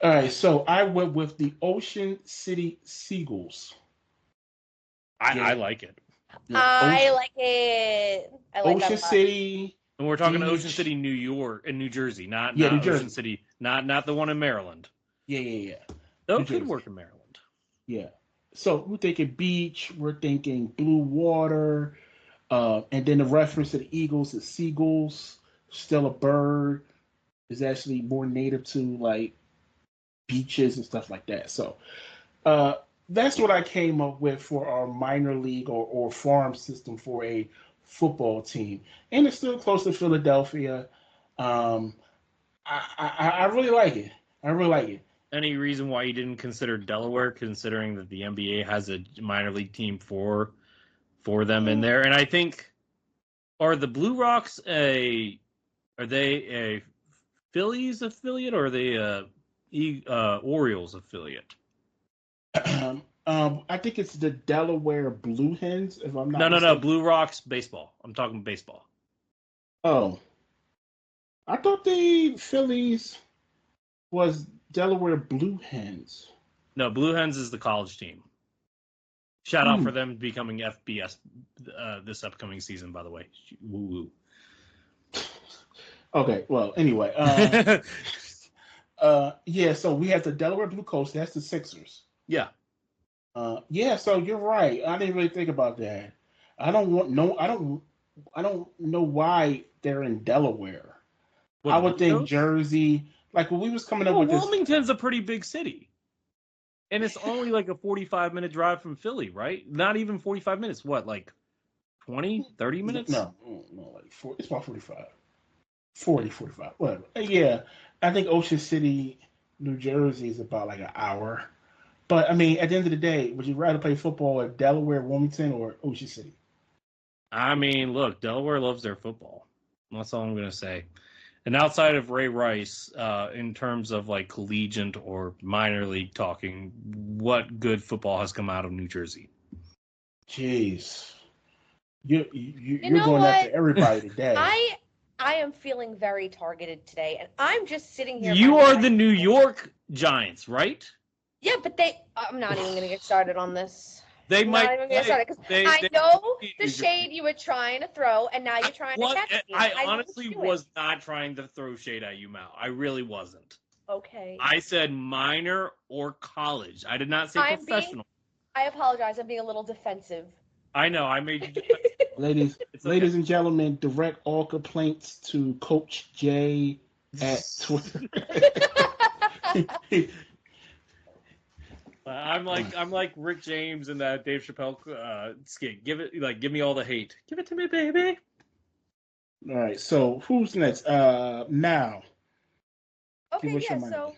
Speaker 4: All right, so I went with the Ocean City Seagulls.
Speaker 1: I like it.
Speaker 3: I like it. I like
Speaker 4: Ocean
Speaker 3: that a lot.
Speaker 4: City.
Speaker 1: And we're talking
Speaker 4: Beach.
Speaker 1: Ocean City, New York, and New Jersey, not
Speaker 4: New
Speaker 1: Ocean
Speaker 4: Jersey.
Speaker 1: City, not the one in Maryland.
Speaker 4: Yeah.
Speaker 1: Though
Speaker 4: New
Speaker 1: it could
Speaker 4: Jersey.
Speaker 1: work in Maryland.
Speaker 4: Yeah. So we're thinking beach. We're thinking blue water. And then the reference to the Eagles is seagulls. Still a bird. Is actually more native to like beaches and stuff like that. So that's what I came up with for our minor league or farm system for a football team. And it's still close to Philadelphia. I really like it. I really like it.
Speaker 1: Any reason why you didn't consider Delaware, considering that the NBA has a minor league team for them in there? And I think, are the Blue Rocks are they a Phillies affiliate or are they a Orioles affiliate?
Speaker 4: I think it's the Delaware Blue Hens, if I'm not
Speaker 1: No.
Speaker 4: mistaken.
Speaker 1: Blue Rocks baseball. I'm talking baseball.
Speaker 4: Oh. I thought the Phillies was Delaware Blue Hens.
Speaker 1: No, Blue Hens is the college team. Shout out for them becoming FBS this upcoming season, by the way. Woo-woo.
Speaker 4: Okay, well, anyway. Yeah, so we have the Delaware Blue Coats. That's the Sixers.
Speaker 1: Yeah.
Speaker 4: Yeah, so you're right. I didn't really think about that. I don't know why they're in Delaware.
Speaker 1: What,
Speaker 4: I would think
Speaker 1: Coast?
Speaker 4: Jersey. Like when we was coming up with this.
Speaker 1: Wilmington's a pretty big city. And it's only like a 45-minute drive from Philly, right? Not even 45 minutes. What, like 20, 30 minutes?
Speaker 4: No, like it's about 45. 40, 45, whatever. Yeah, I think Ocean City, New Jersey is about like an hour. But, I mean, at the end of the day, would you rather play football at Delaware, Wilmington, or Ocean City?
Speaker 1: I mean, look, Delaware loves their football. That's all I'm going to say. And outside of Ray Rice, in terms of like collegiate or minor league talking, what good football has come out of New Jersey?
Speaker 4: Jeez. You're
Speaker 3: know
Speaker 4: going
Speaker 3: what?
Speaker 4: after everybody today.
Speaker 3: I am feeling very targeted today, and I'm just sitting here.
Speaker 1: You are the New York Giants, right?
Speaker 3: Yeah, but I'm not even going to get started on this.
Speaker 1: They
Speaker 3: I'm
Speaker 1: might.
Speaker 3: not even going to start it because I know the shade you were trying to throw, and now you're trying to catch me.
Speaker 1: I honestly was not trying to throw shade at you, Mal. I really wasn't.
Speaker 3: Okay.
Speaker 1: I said minor or college. I did not say professional.
Speaker 3: I apologize. I'm being a little defensive.
Speaker 1: I know. I made you defensive.
Speaker 4: Ladies and gentlemen, direct all complaints to Coach J at Twitter.
Speaker 1: I'm like Rick James in that Dave Chappelle skit. Give me all the hate. Give it to me, baby.
Speaker 4: All right. So who's next? Now.
Speaker 3: Okay. Yeah. So,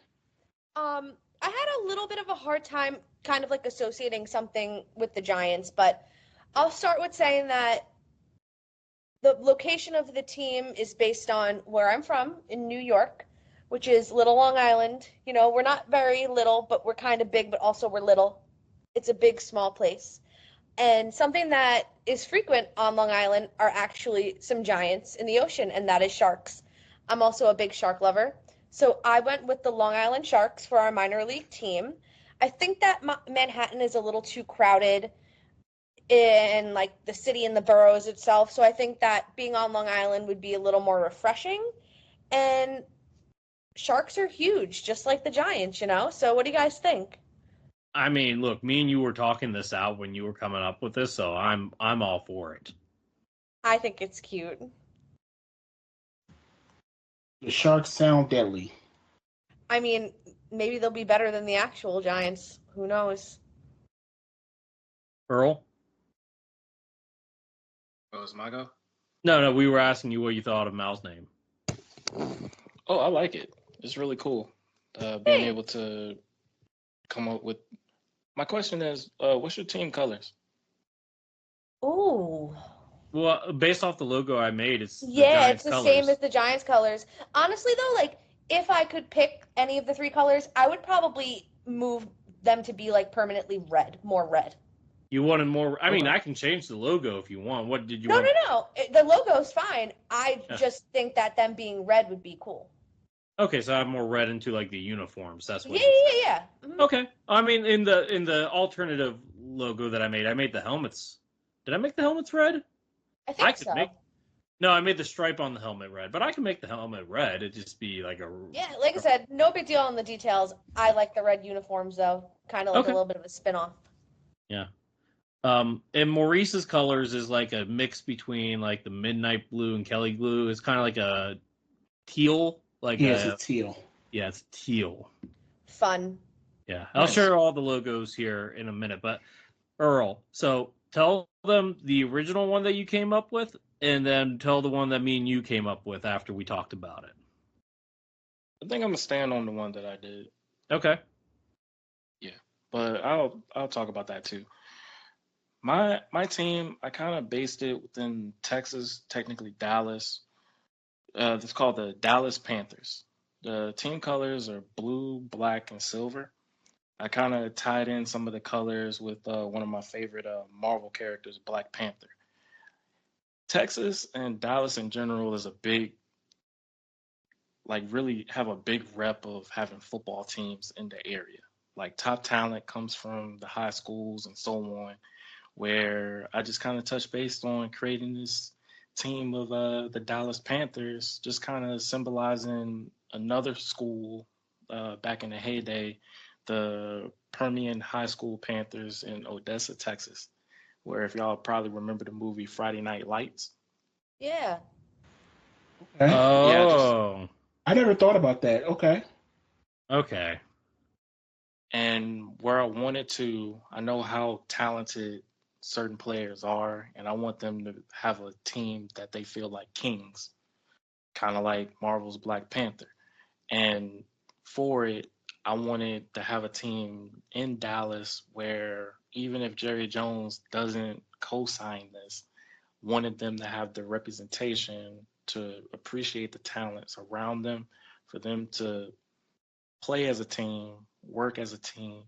Speaker 3: I had a little bit of a hard time, kind of like associating something with the Giants, but I'll start with saying that the location of the team is based on where I'm from in New York, which is Little Long Island. You know, we're not very little, but we're kind of big, but also we're little. It's a big, small place. And something that is frequent on Long Island are actually some giants in the ocean, and that is sharks. I'm also a big shark lover. So I went with the Long Island Sharks for our minor league team. I think that Manhattan is a little too crowded in like the city and the boroughs itself. So I think that being on Long Island would be a little more refreshing. And sharks are huge, just like the Giants, you know? So what do you guys think?
Speaker 1: I mean, look, me and you were talking this out when you were coming up with this, so I'm all for it.
Speaker 3: I think it's cute.
Speaker 4: The Sharks sound deadly.
Speaker 3: I mean, maybe they'll be better than the actual Giants. Who knows?
Speaker 1: Earl?
Speaker 2: Oh, is my go?
Speaker 1: No, we were asking you what you thought of Mal's name.
Speaker 2: Oh, I like it. It's really cool. Being able to come up with. My question is, what's your team colors?
Speaker 3: Ooh.
Speaker 1: Well, based off the logo I made, it's
Speaker 3: it's the
Speaker 1: colors.
Speaker 3: same as the Giants colors. Honestly, though, like if I could pick any of the three colors, I would probably move them to be like permanently red, more red.
Speaker 1: You wanted more. I mean,
Speaker 2: Okay.
Speaker 1: I can change the logo if you want. What did you
Speaker 3: No,
Speaker 1: want?
Speaker 3: no, no. The logo's fine. I
Speaker 1: Yeah.
Speaker 3: just think that them being red would be cool.
Speaker 1: Okay, so I have more red into like the uniforms. That's
Speaker 3: Yeah,
Speaker 1: what
Speaker 3: yeah,
Speaker 1: you said.
Speaker 3: yeah, yeah. Mhm.
Speaker 1: Okay. I mean, in the alternative logo that I made the helmets. Did I make the helmets red?
Speaker 3: I
Speaker 1: I
Speaker 3: think
Speaker 1: could
Speaker 3: so.
Speaker 1: make. No, I made the stripe on the helmet red, but I can make the helmet red. It'd just be like a.
Speaker 3: Yeah, like I said, no big deal on the details. I like the red uniforms though, kind of like a
Speaker 1: Okay.
Speaker 3: little bit of a spin-off.
Speaker 1: Yeah. And Maurice's colors is like a mix between like the midnight blue and Kelly blue. It's kind of like a teal, like
Speaker 4: Yes,
Speaker 1: a
Speaker 4: it's teal.
Speaker 1: yeah, it's teal.
Speaker 3: Fun.
Speaker 1: Yeah, I'll
Speaker 2: Nice.
Speaker 1: share all the logos here in a minute. But Earl, so tell them the original one that you came up with, and then tell the one that me and you came up with after we talked about it.
Speaker 2: I think I'm gonna stand on the one that I did,
Speaker 1: Okay.
Speaker 2: but I'll talk about that too. My team, I kind of based it within Texas, technically Dallas. It's called the Dallas Panthers. The team colors are blue, black, and silver. I kind of tied in some of the colors with one of my favorite Marvel characters, Black Panther. Texas and Dallas in general is a big, like, really have a big rep of having football teams in the area. Like, top talent comes from the high schools and so on, where I just kind of touched base on creating this team of the Dallas Panthers, just kind of symbolizing another school back in the heyday, the Permian High School Panthers in Odessa, Texas, where if y'all probably remember the movie Friday Night Lights.
Speaker 3: Yeah.
Speaker 4: Okay.
Speaker 2: Yeah, just
Speaker 1: Oh.
Speaker 4: I never thought about that. Okay.
Speaker 1: Okay.
Speaker 2: and where I wanted to, I know how talented certain players are, and I want them to have a team that they feel like kings, kind of like Marvel's Black Panther. And for it, I wanted to have a team in Dallas where even if Jerry Jones doesn't co-sign this, wanted them to have the representation to appreciate the talents around them, for them to play as a team, work as a team,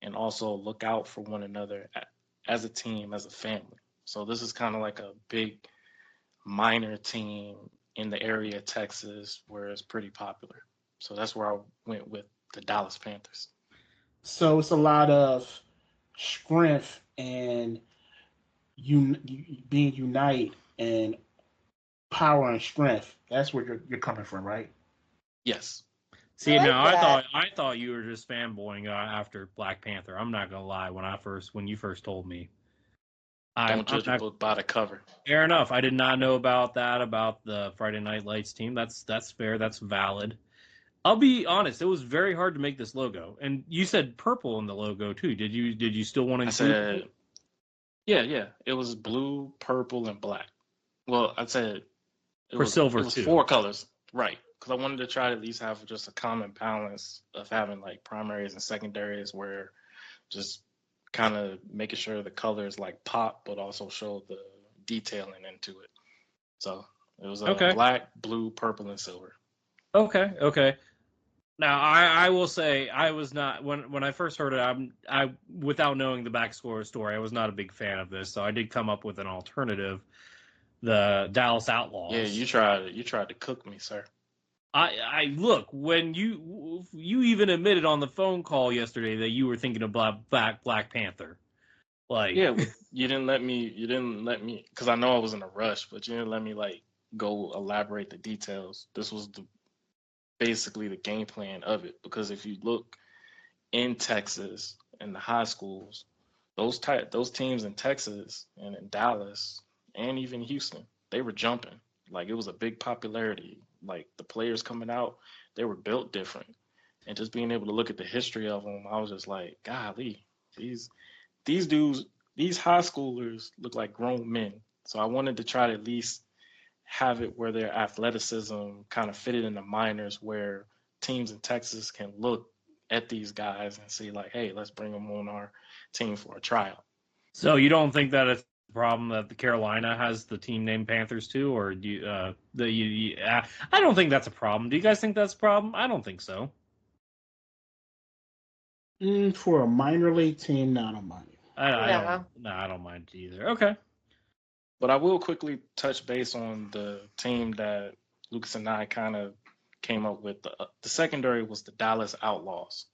Speaker 2: and also look out for one another as a team, as a family. So this is kind of like a big minor team in the area of Texas where it's pretty popular. So that's where I went with the Dallas Panthers.
Speaker 4: So it's a lot of strength and being unite and power and strength. That's where you're coming from, right?
Speaker 2: Yes.
Speaker 3: I
Speaker 1: See,
Speaker 3: like
Speaker 1: now
Speaker 3: that.
Speaker 1: I thought you were just fanboying after Black Panther. I'm not gonna lie. When you first told me,
Speaker 2: Don't
Speaker 1: I'm
Speaker 2: judge a
Speaker 1: not.
Speaker 2: book by the cover.
Speaker 1: Fair enough. I did not know about that about the Friday Night Lights team. That's fair. That's valid. I'll be honest. It was very hard to make this logo, and you said purple in the logo too. Did you still want to
Speaker 2: I
Speaker 1: include it?
Speaker 2: said, yeah, yeah. It was blue, purple, and black. Well, I said it
Speaker 1: For
Speaker 2: was it
Speaker 1: silver
Speaker 2: was
Speaker 1: too?
Speaker 2: four colors, right? Because I wanted to try to at least have just a common balance of having like primaries and secondaries, where just kind of making sure the colors like pop, but also show the detailing into it. So it was
Speaker 1: Okay.
Speaker 2: black, blue, purple, and silver.
Speaker 1: Okay. Now, I will say I was not when I first heard it. I without knowing the backstory story, I was not a big fan of this. So I did come up with an alternative, the Dallas
Speaker 2: Yeah,
Speaker 1: Outlaws.
Speaker 2: you tried to cook me, sir.
Speaker 1: I look when you even admitted on the phone call yesterday that you were thinking of Black Panther. Like,
Speaker 2: Yeah, you didn't let me because I know I was in a rush, but you didn't let me like go elaborate the details. This was basically the game plan of it, because if you look in Texas in the high schools, those teams in Texas and in Dallas and even Houston, they were jumping. Like it was a big popularity. Like the players coming out, they were built different. And just being able to look at the history of them, I was just like, golly, these these dudes, these high schoolers look like grown men. So I wanted to try to at least have it where their athleticism kind of fitted in the minors, where teams in Texas can look at these guys and see like, hey, let's bring them on our team for a tryout.
Speaker 1: so you don't think that it's a problem that the Carolina has the team named Panthers too, or do you, I don't think that's a problem. Do you guys think that's a problem? I don't think so.
Speaker 4: For a minor league team, no, I don't mind it.
Speaker 1: I don't mind it either. Okay.
Speaker 2: But I will quickly touch base on the team that Lucas and I kind of came up with. The secondary was the Dallas Outlaws,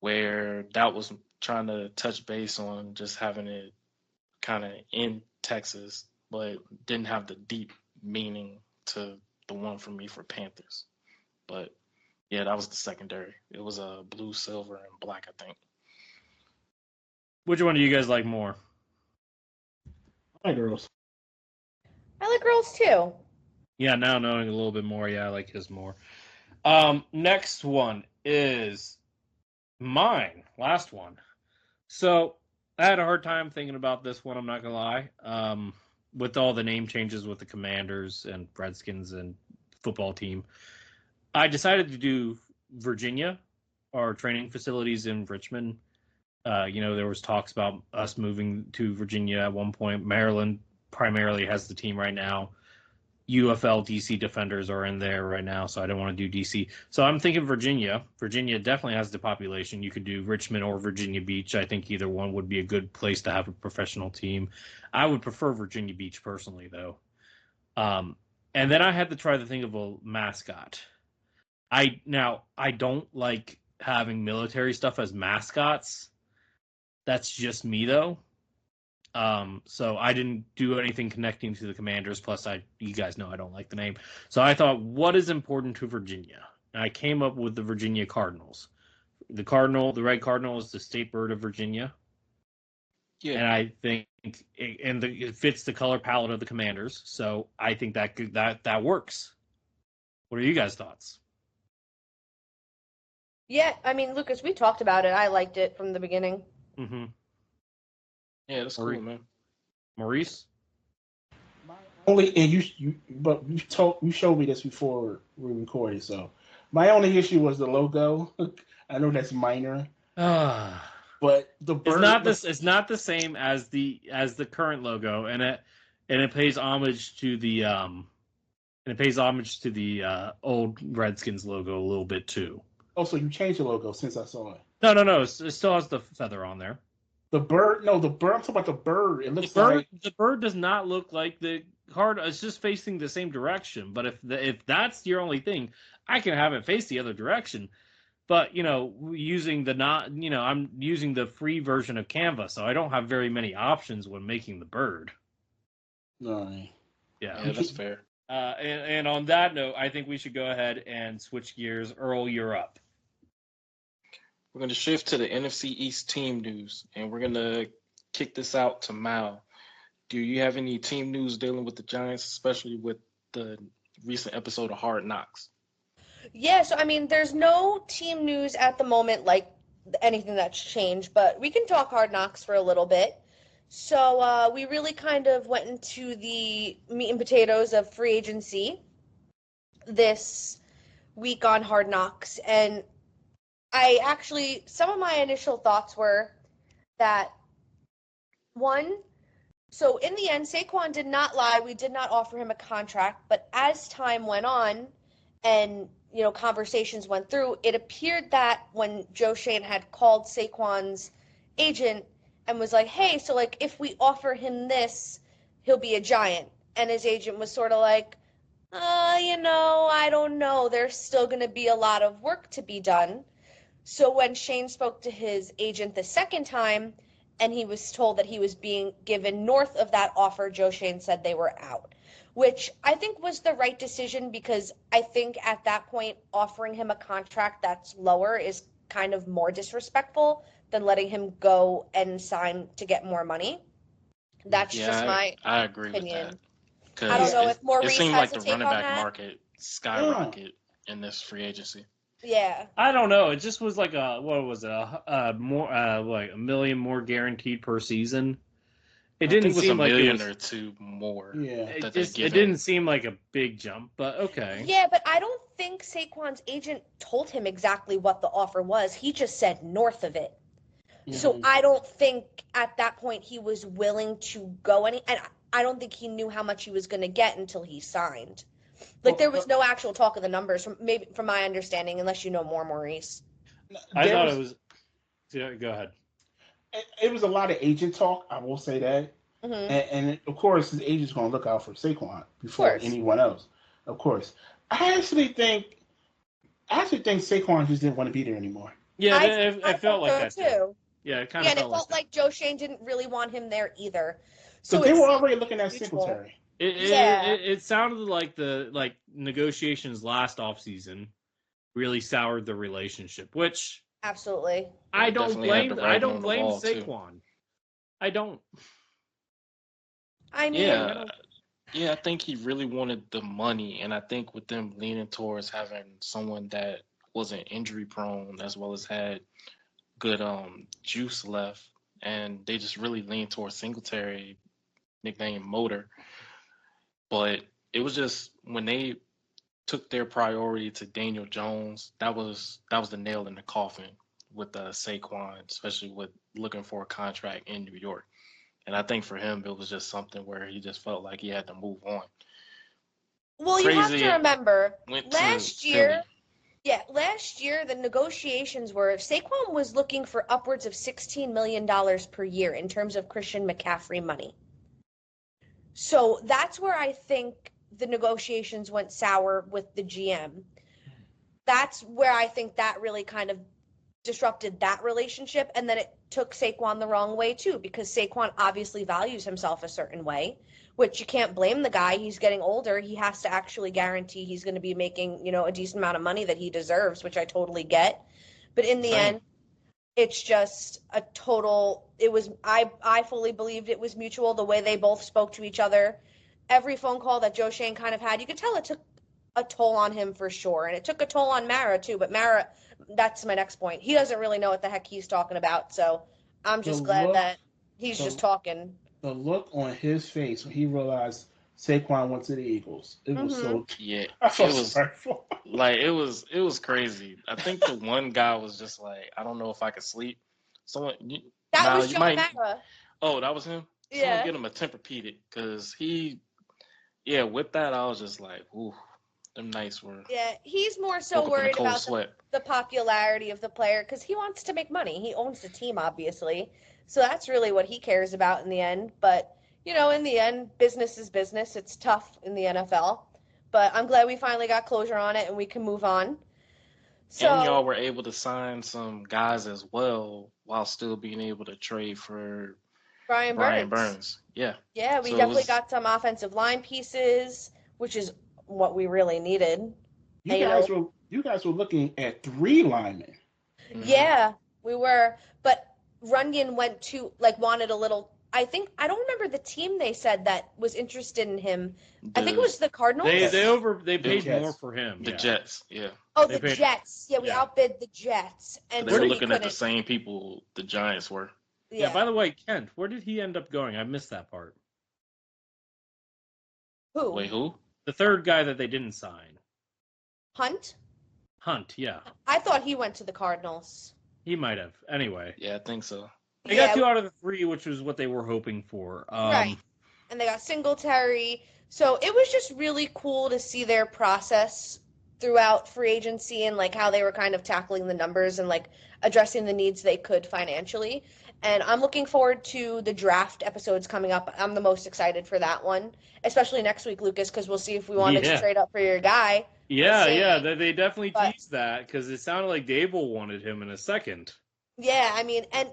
Speaker 2: where that was trying to touch base on just having it kind of in Texas, but didn't have the deep meaning to the one for me for Panthers. But yeah, that was the secondary. It was a blue, silver, and black, I think.
Speaker 1: Which one do you guys like more?
Speaker 4: I like girls.
Speaker 3: I like girls too.
Speaker 1: Yeah, now knowing a little bit more, yeah, I like his more. Next one is mine. Last one. So I had a hard time thinking about this one, I'm not gonna lie. With all the name changes with the Commanders and Redskins and football team, I decided to do Virginia, our training facilities in Richmond. There was talks about us moving to Virginia at one point. Maryland primarily has the team right now. UFL DC Defenders are in there right now, so I don't want to do DC. So I'm thinking Virginia. Virginia definitely has the population. You could do Richmond or Virginia Beach. I think either one would be a good place to have a professional team. I would prefer Virginia Beach personally, though. And then I had to try to think of a mascot. I don't like having military stuff as mascots. That's just me, though. So I didn't do anything connecting to the Commanders. Plus, you guys know I don't like the name. So I thought, what is important to Virginia? And I came up with the Virginia Cardinals. The red cardinal is the state bird of Virginia. Yeah. And I think it fits the color palette of the Commanders. So I think that works. What are you guys' thoughts?
Speaker 3: Yeah, I mean, Lucas, we talked about it. I liked it from the beginning.
Speaker 1: Mm-hmm.
Speaker 2: Yeah, that's cool, man.
Speaker 1: Maurice?
Speaker 4: You showed me this before we recorded, so my only issue was the logo. I know that's minor. But the bird
Speaker 1: it's not the same as the current logo, and it pays homage to the old Redskins logo a little bit too.
Speaker 4: Oh, so you changed the logo since I saw it?
Speaker 1: No. It still has the feather on there.
Speaker 4: The bird? No, the bird. I'm talking about the bird. It looks
Speaker 1: the bird does not look like the card. It's just facing the same direction. But if that's your only thing, I can have it face the other direction. But I'm using the free version of Canva, so I don't have very many options when making the bird.
Speaker 4: Right.
Speaker 2: Yeah, that's fair.
Speaker 1: And on that note, I think we should go ahead and switch gears. Earl, you're up.
Speaker 2: We're going to shift to the NFC East team news, and we're going to kick this out to Mal. Do you have any team news dealing with the Giants, especially with the recent episode of Hard Knocks?
Speaker 3: Yeah, so I mean, there's no team news at the moment, like anything that's changed, but we can talk Hard Knocks for a little bit. So we really kind of went into the meat and potatoes of free agency this week on Hard Knocks, and some of my initial thoughts were that, one, so in the end, Saquon did not lie. We did not offer him a contract, but as time went on and, conversations went through, it appeared that when Joe Schoen had called Saquon's agent and was like, hey, so like if we offer him this, he'll be a Giant. And his agent was sort of like, I don't know. There's still going to be a lot of work to be done. So when Shane spoke to his agent the second time and he was told that he was being given north of that offer, Joe Schoen said they were out, which I think was the right decision because I think at that point offering him a contract that's lower is kind of more disrespectful than letting him go and sign to get more money. That's just my
Speaker 2: I agree
Speaker 3: opinion.
Speaker 2: With that.
Speaker 3: I don't know if Maurice
Speaker 2: it seemed
Speaker 3: has
Speaker 2: like
Speaker 3: a
Speaker 2: the
Speaker 3: take
Speaker 2: running
Speaker 3: on
Speaker 2: back
Speaker 3: that.
Speaker 2: market skyrocket in this free agency.
Speaker 3: Yeah.
Speaker 1: I don't know. It just was like $1 million more guaranteed per season. It didn't seem like
Speaker 2: $1 million or two more.
Speaker 4: Yeah.
Speaker 1: It didn't seem like a big jump, but okay.
Speaker 3: Yeah, but I don't think Saquon's agent told him exactly what the offer was. He just said north of it. Mm-hmm. So I don't think at that point he was willing to go and I don't think he knew how much he was going to get until he signed. Like there was no actual talk of the numbers from my understanding, unless you know more, Maurice.
Speaker 1: I thought it was. Yeah, go ahead.
Speaker 4: It was a lot of agent talk. I will say that, and of course, his agent's going to look out for Saquon before anyone else. Of course, I actually think Saquon just didn't want to be there anymore.
Speaker 1: Yeah, it felt like that too. Yeah, it kind of
Speaker 3: felt like Joe Shane didn't really want him there either.
Speaker 4: So they were already looking at Singletary.
Speaker 1: It sounded like the negotiations last offseason really soured the relationship, which
Speaker 3: absolutely
Speaker 1: I don't blame Saquon. Too. I don't.
Speaker 3: I mean,
Speaker 2: yeah, I think he really wanted the money, and I think with them leaning towards having someone that wasn't injury prone as well as had good juice left, and they just really leaned towards Singletary, nicknamed Motor. But it was just when they took their priority to Daniel Jones, that was the nail in the coffin with Saquon, especially with looking for a contract in New York. And I think for him, it was just something where he just felt like he had to move on.
Speaker 3: Well, you have to remember, last year, the negotiations were Saquon was looking for upwards of $16 million per year in terms of Christian McCaffrey money. So that's where I think the negotiations went sour with the GM. That's where I think that really kind of disrupted that relationship, and then it took Saquon the wrong way too, because Saquon obviously values himself a certain way, which you can't blame the guy. He's getting older. He has to actually guarantee he's going to be making, a decent amount of money that he deserves, which I totally get. But in the end, it's just a total, I fully believed it was mutual, the way they both spoke to each other. Every phone call that Joe Shane kind of had, you could tell it took a toll on him for sure. And it took a toll on Mara too, but Mara, that's my next point. He doesn't really know what the heck he's talking about, so I'm just glad that he's just talking.
Speaker 4: The look on his face when he realized Saquon went to the Eagles, it was so I felt sorry for him.
Speaker 2: Like it was crazy. I think the one guy was just like, I don't know if I could sleep. Someone
Speaker 3: that was Joe Mara.
Speaker 2: Oh, that was him.
Speaker 3: Yeah.
Speaker 2: Someone get him a Tempur-Pedic because with that I was just like, ooh. Them nights were.
Speaker 3: Yeah, he's more so worried about the popularity of the player because he wants to make money. He owns the team, obviously. So that's really what he cares about in the end. But, in the end, business is business. It's tough in the NFL. But I'm glad we finally got closure on it and we can move on. So,
Speaker 2: and y'all were able to sign some guys as well while still being able to trade for
Speaker 3: Brian Burns.
Speaker 2: Yeah.
Speaker 3: Yeah, we definitely got some offensive line pieces, which is what we really needed.
Speaker 4: You guys were looking at 3 linemen.
Speaker 3: Yeah, we were. But Runyon wanted a little. I don't remember the team they said that was interested in him. I think it was the Cardinals.
Speaker 1: They paid more for him.
Speaker 2: The Jets, yeah.
Speaker 3: Oh, the Jets. Yeah, we outbid the Jets. And
Speaker 2: they were looking at the same people the Giants were.
Speaker 1: Yeah, by the way, Kent, where did he end up going? I missed that part.
Speaker 3: Who?
Speaker 2: Wait, who?
Speaker 1: The third guy that they didn't sign.
Speaker 3: Hunt,
Speaker 1: yeah.
Speaker 3: I thought he went to the Cardinals.
Speaker 1: He might have. Anyway.
Speaker 2: Yeah, I think so.
Speaker 1: They got 2 out of the 3, which was what they were hoping for.
Speaker 3: Right. And they got Singletary. So it was just really cool to see their process throughout free agency and how they were kind of tackling the numbers and addressing the needs they could financially. And I'm looking forward to the draft episodes coming up. I'm the most excited for that one, especially next week, Lucas, because we'll see if we wanted to trade up for your guy.
Speaker 1: Yeah. They definitely teased that because it sounded like Dable wanted him in a second.
Speaker 3: Yeah, I mean, and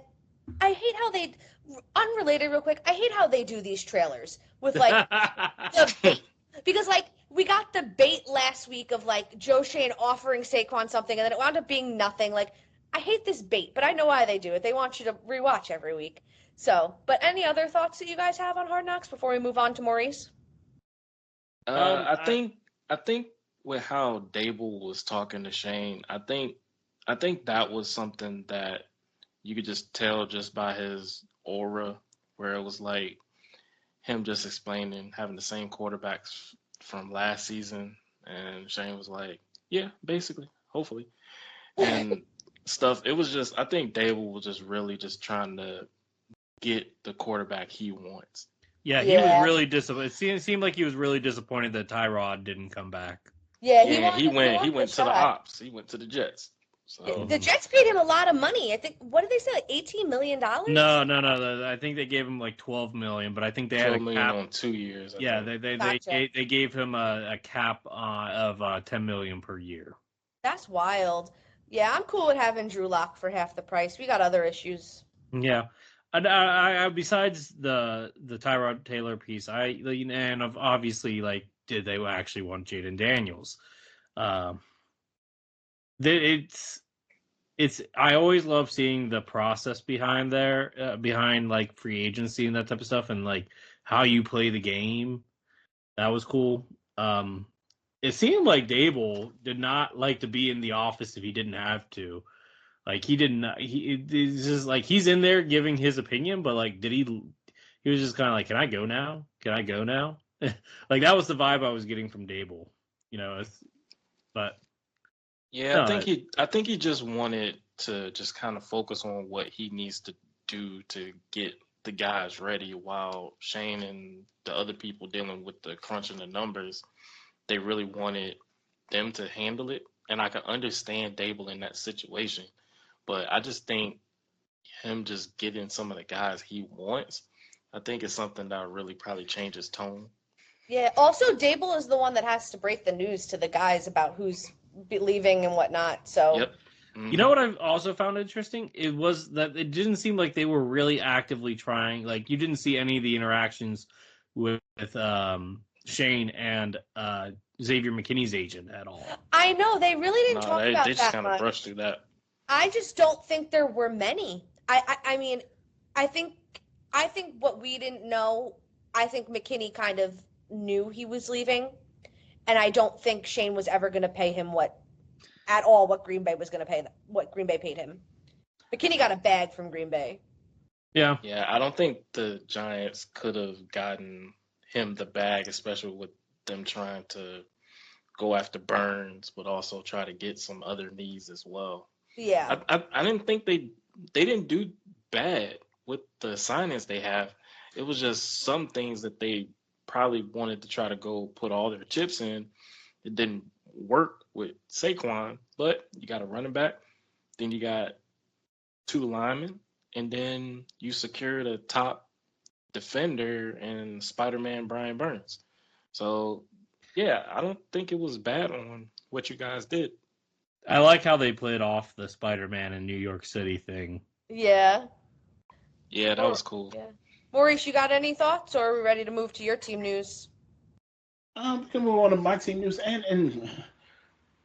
Speaker 3: I hate how unrelated real quick, I hate how they do these trailers with because we got the bait last week of Joe Shane offering Saquon something and then it wound up being nothing. I hate this bait, but I know why they do it. They want you to rewatch every week. So, but any other thoughts that you guys have on Hard Knocks before we move on to Maurice?
Speaker 2: I think with how Dable was talking to Shane, I think that was something that you could just tell just by his aura, where it was him just explaining having the same quarterbacks from last season, and Shane was like, yeah, basically, hopefully, and stuff. It was just, I think Dable was just really just trying to get the quarterback he wants.
Speaker 1: Yeah, he was really disappointed. It seemed like he was really disappointed that Tyrod didn't come back.
Speaker 3: Yeah,
Speaker 2: he went to the ops. He went to the Jets. So
Speaker 5: The Jets paid him a lot of money. I think, what did they say, like $18 million?
Speaker 1: No. I think they gave him like 12 million, but I think they had a
Speaker 2: 12 million
Speaker 1: cap.
Speaker 2: on 2 years. I
Speaker 1: Yeah,
Speaker 2: think.
Speaker 1: they gave him a cap of 10 million per year.
Speaker 5: That's wild. Yeah, I'm cool with having Drew Lock for half the price. We got other issues.
Speaker 1: Yeah. And I besides the Tyrod Taylor piece, and obviously, like, did they actually want Jaden Daniels? It's I always love seeing the process behind behind like free agency and that type of stuff, and like how you play the game. That was cool. It seemed like Dable did not like to be in the office if he didn't have to. Like he didn't. He's just like he's in there giving his opinion, but like, did he? He was just kind of like, "Can I go now? Can I go now?" Like that was the vibe I was getting from Dable. But
Speaker 2: Yeah,
Speaker 1: no,
Speaker 2: I think he just wanted to just kind of focus on what he needs to do to get the guys ready while Shane and the other people dealing with the crunching the numbers, they really wanted them to handle it. And I can understand Dable in that situation. But I just think him just getting some of the guys he wants, I think it's something that really probably change his tone.
Speaker 5: Yeah. Also, Dable is the one that has to break the news to the guys about who's leaving and whatnot. So.
Speaker 2: Yep. Mm-hmm.
Speaker 1: You know what I've also found interesting? It was that it didn't seem like they were really actively trying. Like you didn't see any of the interactions with Shane and Xavier McKinney's agent at all.
Speaker 5: I know they really didn't talk about
Speaker 2: they just
Speaker 5: that
Speaker 2: kind
Speaker 5: much.
Speaker 2: of brushed through that.
Speaker 5: I just don't think there were many. I mean, I think what we didn't know, I think McKinney kind of knew he was leaving, and I don't think Shane was ever going to pay him what Green Bay was going to pay, what Green Bay paid him. McKinney got a bag from Green Bay.
Speaker 1: Yeah.
Speaker 2: Yeah, I don't think the Giants could have gotten him the bag, especially with them trying to go after Burns, but also try to get some other needs as well.
Speaker 5: Yeah.
Speaker 2: I didn't think they didn't do bad with the signings they have. It was just some things that they probably wanted to try to go put all their chips in. It didn't work with Saquon, but you got a running back, then you got 2 linemen, and then you secured a top defender in Spider-Man Brian Burns. So, yeah, I don't think it was bad on what you guys did.
Speaker 1: I like how they played off the Spider-Man in New York City thing.
Speaker 5: Yeah.
Speaker 2: Yeah, that was cool.
Speaker 5: Yeah. Maurice, you got any thoughts, or are we ready to move to your team news?
Speaker 4: We can move on to my team news, and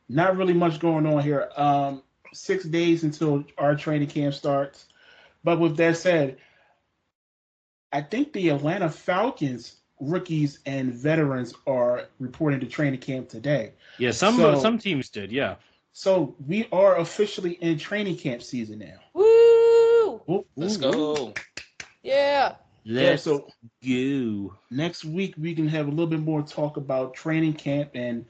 Speaker 4: not really much going on here. 6 days until our training camp starts. But with that said, I think the Atlanta Falcons rookies and veterans are reporting to training camp today.
Speaker 1: Yeah, some teams did, yeah.
Speaker 4: So we are officially in training camp season now.
Speaker 5: Woo!
Speaker 2: Let's go.
Speaker 5: Yeah.
Speaker 1: Let's
Speaker 4: so
Speaker 1: go.
Speaker 4: Next week we can have a little bit more talk about training camp and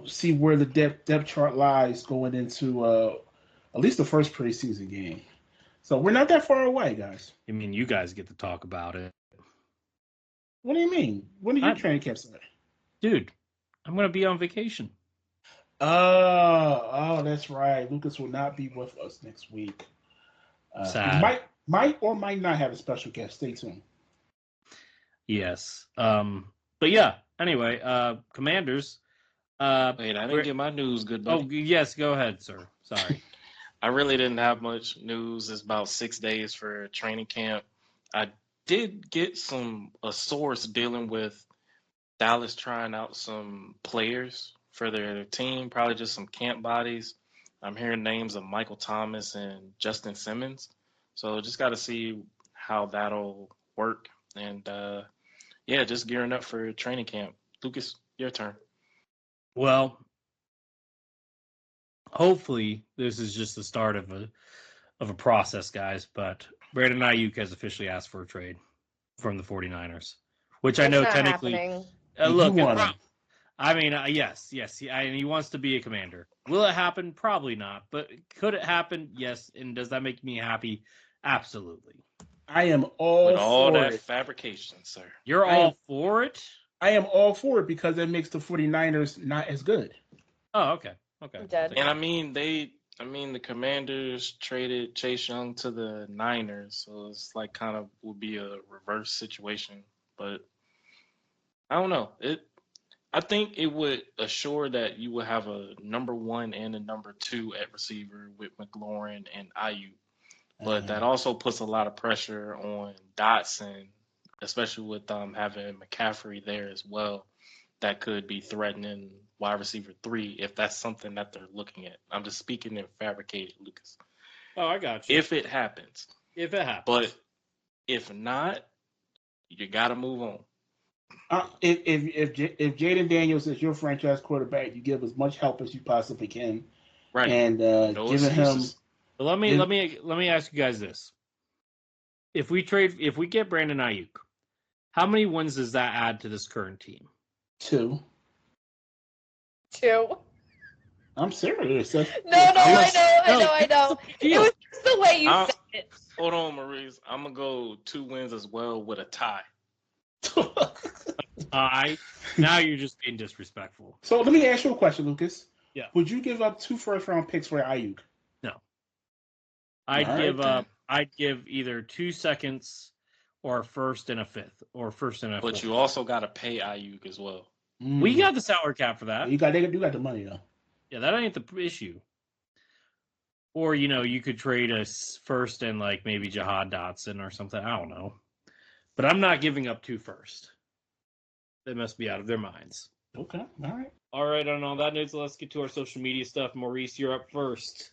Speaker 4: see where the depth chart lies going into at least the first preseason game. So we're not that far away, guys.
Speaker 1: I mean, you guys get to talk about it.
Speaker 4: What do you mean? When are your training camps start?
Speaker 1: Dude, I'm going to be on vacation.
Speaker 4: Oh, that's right. Lucas will not be with us next week.
Speaker 1: Sad.
Speaker 4: Might or might not have a special guest. Stay tuned.
Speaker 1: Yes. But yeah, anyway, Commanders.
Speaker 2: Wait, I didn't get my news, good buddy.
Speaker 1: Oh, yes, go ahead, sir. Sorry.
Speaker 2: I really didn't have much news. It's about 6 days for training camp. I did get a source dealing with Dallas trying out some players for their team, probably just some camp bodies. I'm hearing names of Michael Thomas and Justin Simmons. So just got to see how that'll work. And, yeah, just gearing up for training camp. Lucas, your turn.
Speaker 1: Well, hopefully this is just the start of a process, guys. But Brandon Ayuk has officially asked for a trade from the 49ers, which I know technically. Look, I mean, yes, and he wants to be a Commander. Will it happen? Probably not. But could it happen? Yes. And does that make me happy? Absolutely.
Speaker 4: I am all
Speaker 2: with
Speaker 4: for
Speaker 2: all that
Speaker 4: it.
Speaker 2: fabrication, sir.
Speaker 1: You're all for it?
Speaker 4: I am all for it because it makes the 49ers not as good.
Speaker 1: Oh, okay.
Speaker 5: Dead.
Speaker 2: And I mean, they I mean, the Commanders traded Chase Young to the Niners, so it's like kind of would be a reverse situation. But I don't know. I think it would assure that you would have a number one and a number two at receiver with McLaurin and Ayuk. But that also puts a lot of pressure on Dotson, especially with having McCaffrey there as well. That could be threatening wide receiver 3 if that's something that they're looking at. I'm just speaking in fabricated, Lucas.
Speaker 1: Oh, I got you.
Speaker 2: If it happens.
Speaker 1: If it happens.
Speaker 2: But if not, you got to move on.
Speaker 4: If Jaden Daniels is your franchise quarterback, you give as much help as you possibly can.
Speaker 2: Right.
Speaker 4: And
Speaker 2: No
Speaker 4: giving him.
Speaker 2: excuses.
Speaker 1: Let me ask you guys this: if we get Brandon Ayuk, how many wins does that add to this current team?
Speaker 4: 2. I'm serious.
Speaker 3: No, I know. It was just the way you said it.
Speaker 2: Hold on, Maurice. I'm going to go 2 wins as well with a tie.
Speaker 1: Now you're just being disrespectful.
Speaker 4: So let me ask you a question, Lucas.
Speaker 1: Yeah.
Speaker 4: Would you give up 2 first-round picks for Ayuk?
Speaker 1: No. I'd give either 2 seconds or a first and a fifth, or first and a fourth.
Speaker 2: But you also got to pay Ayuk as well.
Speaker 1: We got the salary cap for that.
Speaker 4: You got the money though.
Speaker 1: Yeah, that ain't the issue. Or you could trade a first and like maybe Jahad Dotson or something. I don't know. But I'm not giving up 2 first. They must be out of their minds.
Speaker 4: Okay, all right.
Speaker 1: All right, on all that news, let's get to our social media stuff. Maurice, you're up first.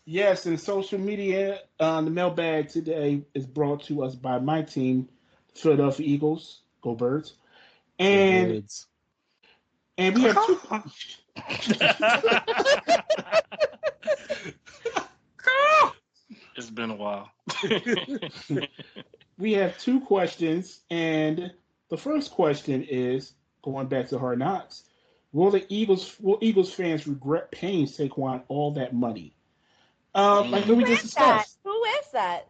Speaker 4: Yes, and social media, the mailbag today is brought to us by my team, Philadelphia Eagles. Go Birds. And we have 2.
Speaker 2: It's been a while.
Speaker 4: We have 2 questions, and the first question is, going back to Hard Knocks, will Eagles fans regret paying Saquon all that money? Like we just discussed.
Speaker 5: Who is that?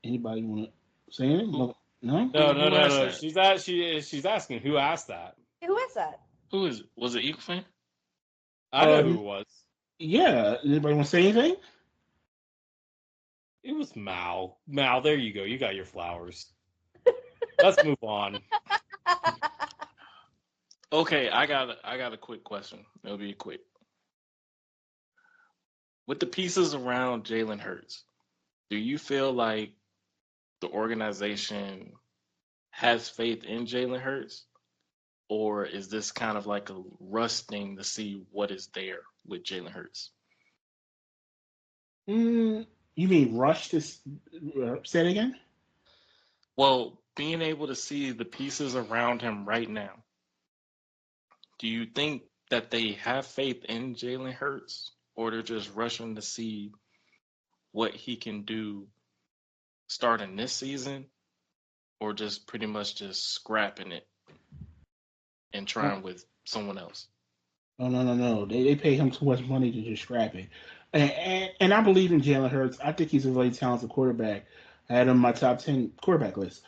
Speaker 4: Anybody want to say anything? No.
Speaker 1: No. She's asking who asked that.
Speaker 5: Who is that?
Speaker 2: Who is it? Was it Eagle fan?
Speaker 1: I know who it was.
Speaker 4: Yeah. Anybody want to say anything?
Speaker 1: It was Mal. Mal, there you go. You got your flowers. Let's move on.
Speaker 2: Okay, I got a quick question. It'll be quick. With the pieces around Jalen Hurts, do you feel like the organization has faith in Jalen Hurts? Or is this kind of like a rusting to see what is there with Jalen Hurts?
Speaker 4: You mean rush to say it again?
Speaker 2: Well, being able to see the pieces around him right now, do you think that they have faith in Jalen Hurts, or they're just rushing to see what he can do starting this season, or just pretty much just scrapping it and trying with someone else?
Speaker 4: No. They pay him too much money to just scrap it. And I believe in Jalen Hurts. I think he's a really talented quarterback. I had him on my top 10 quarterback list.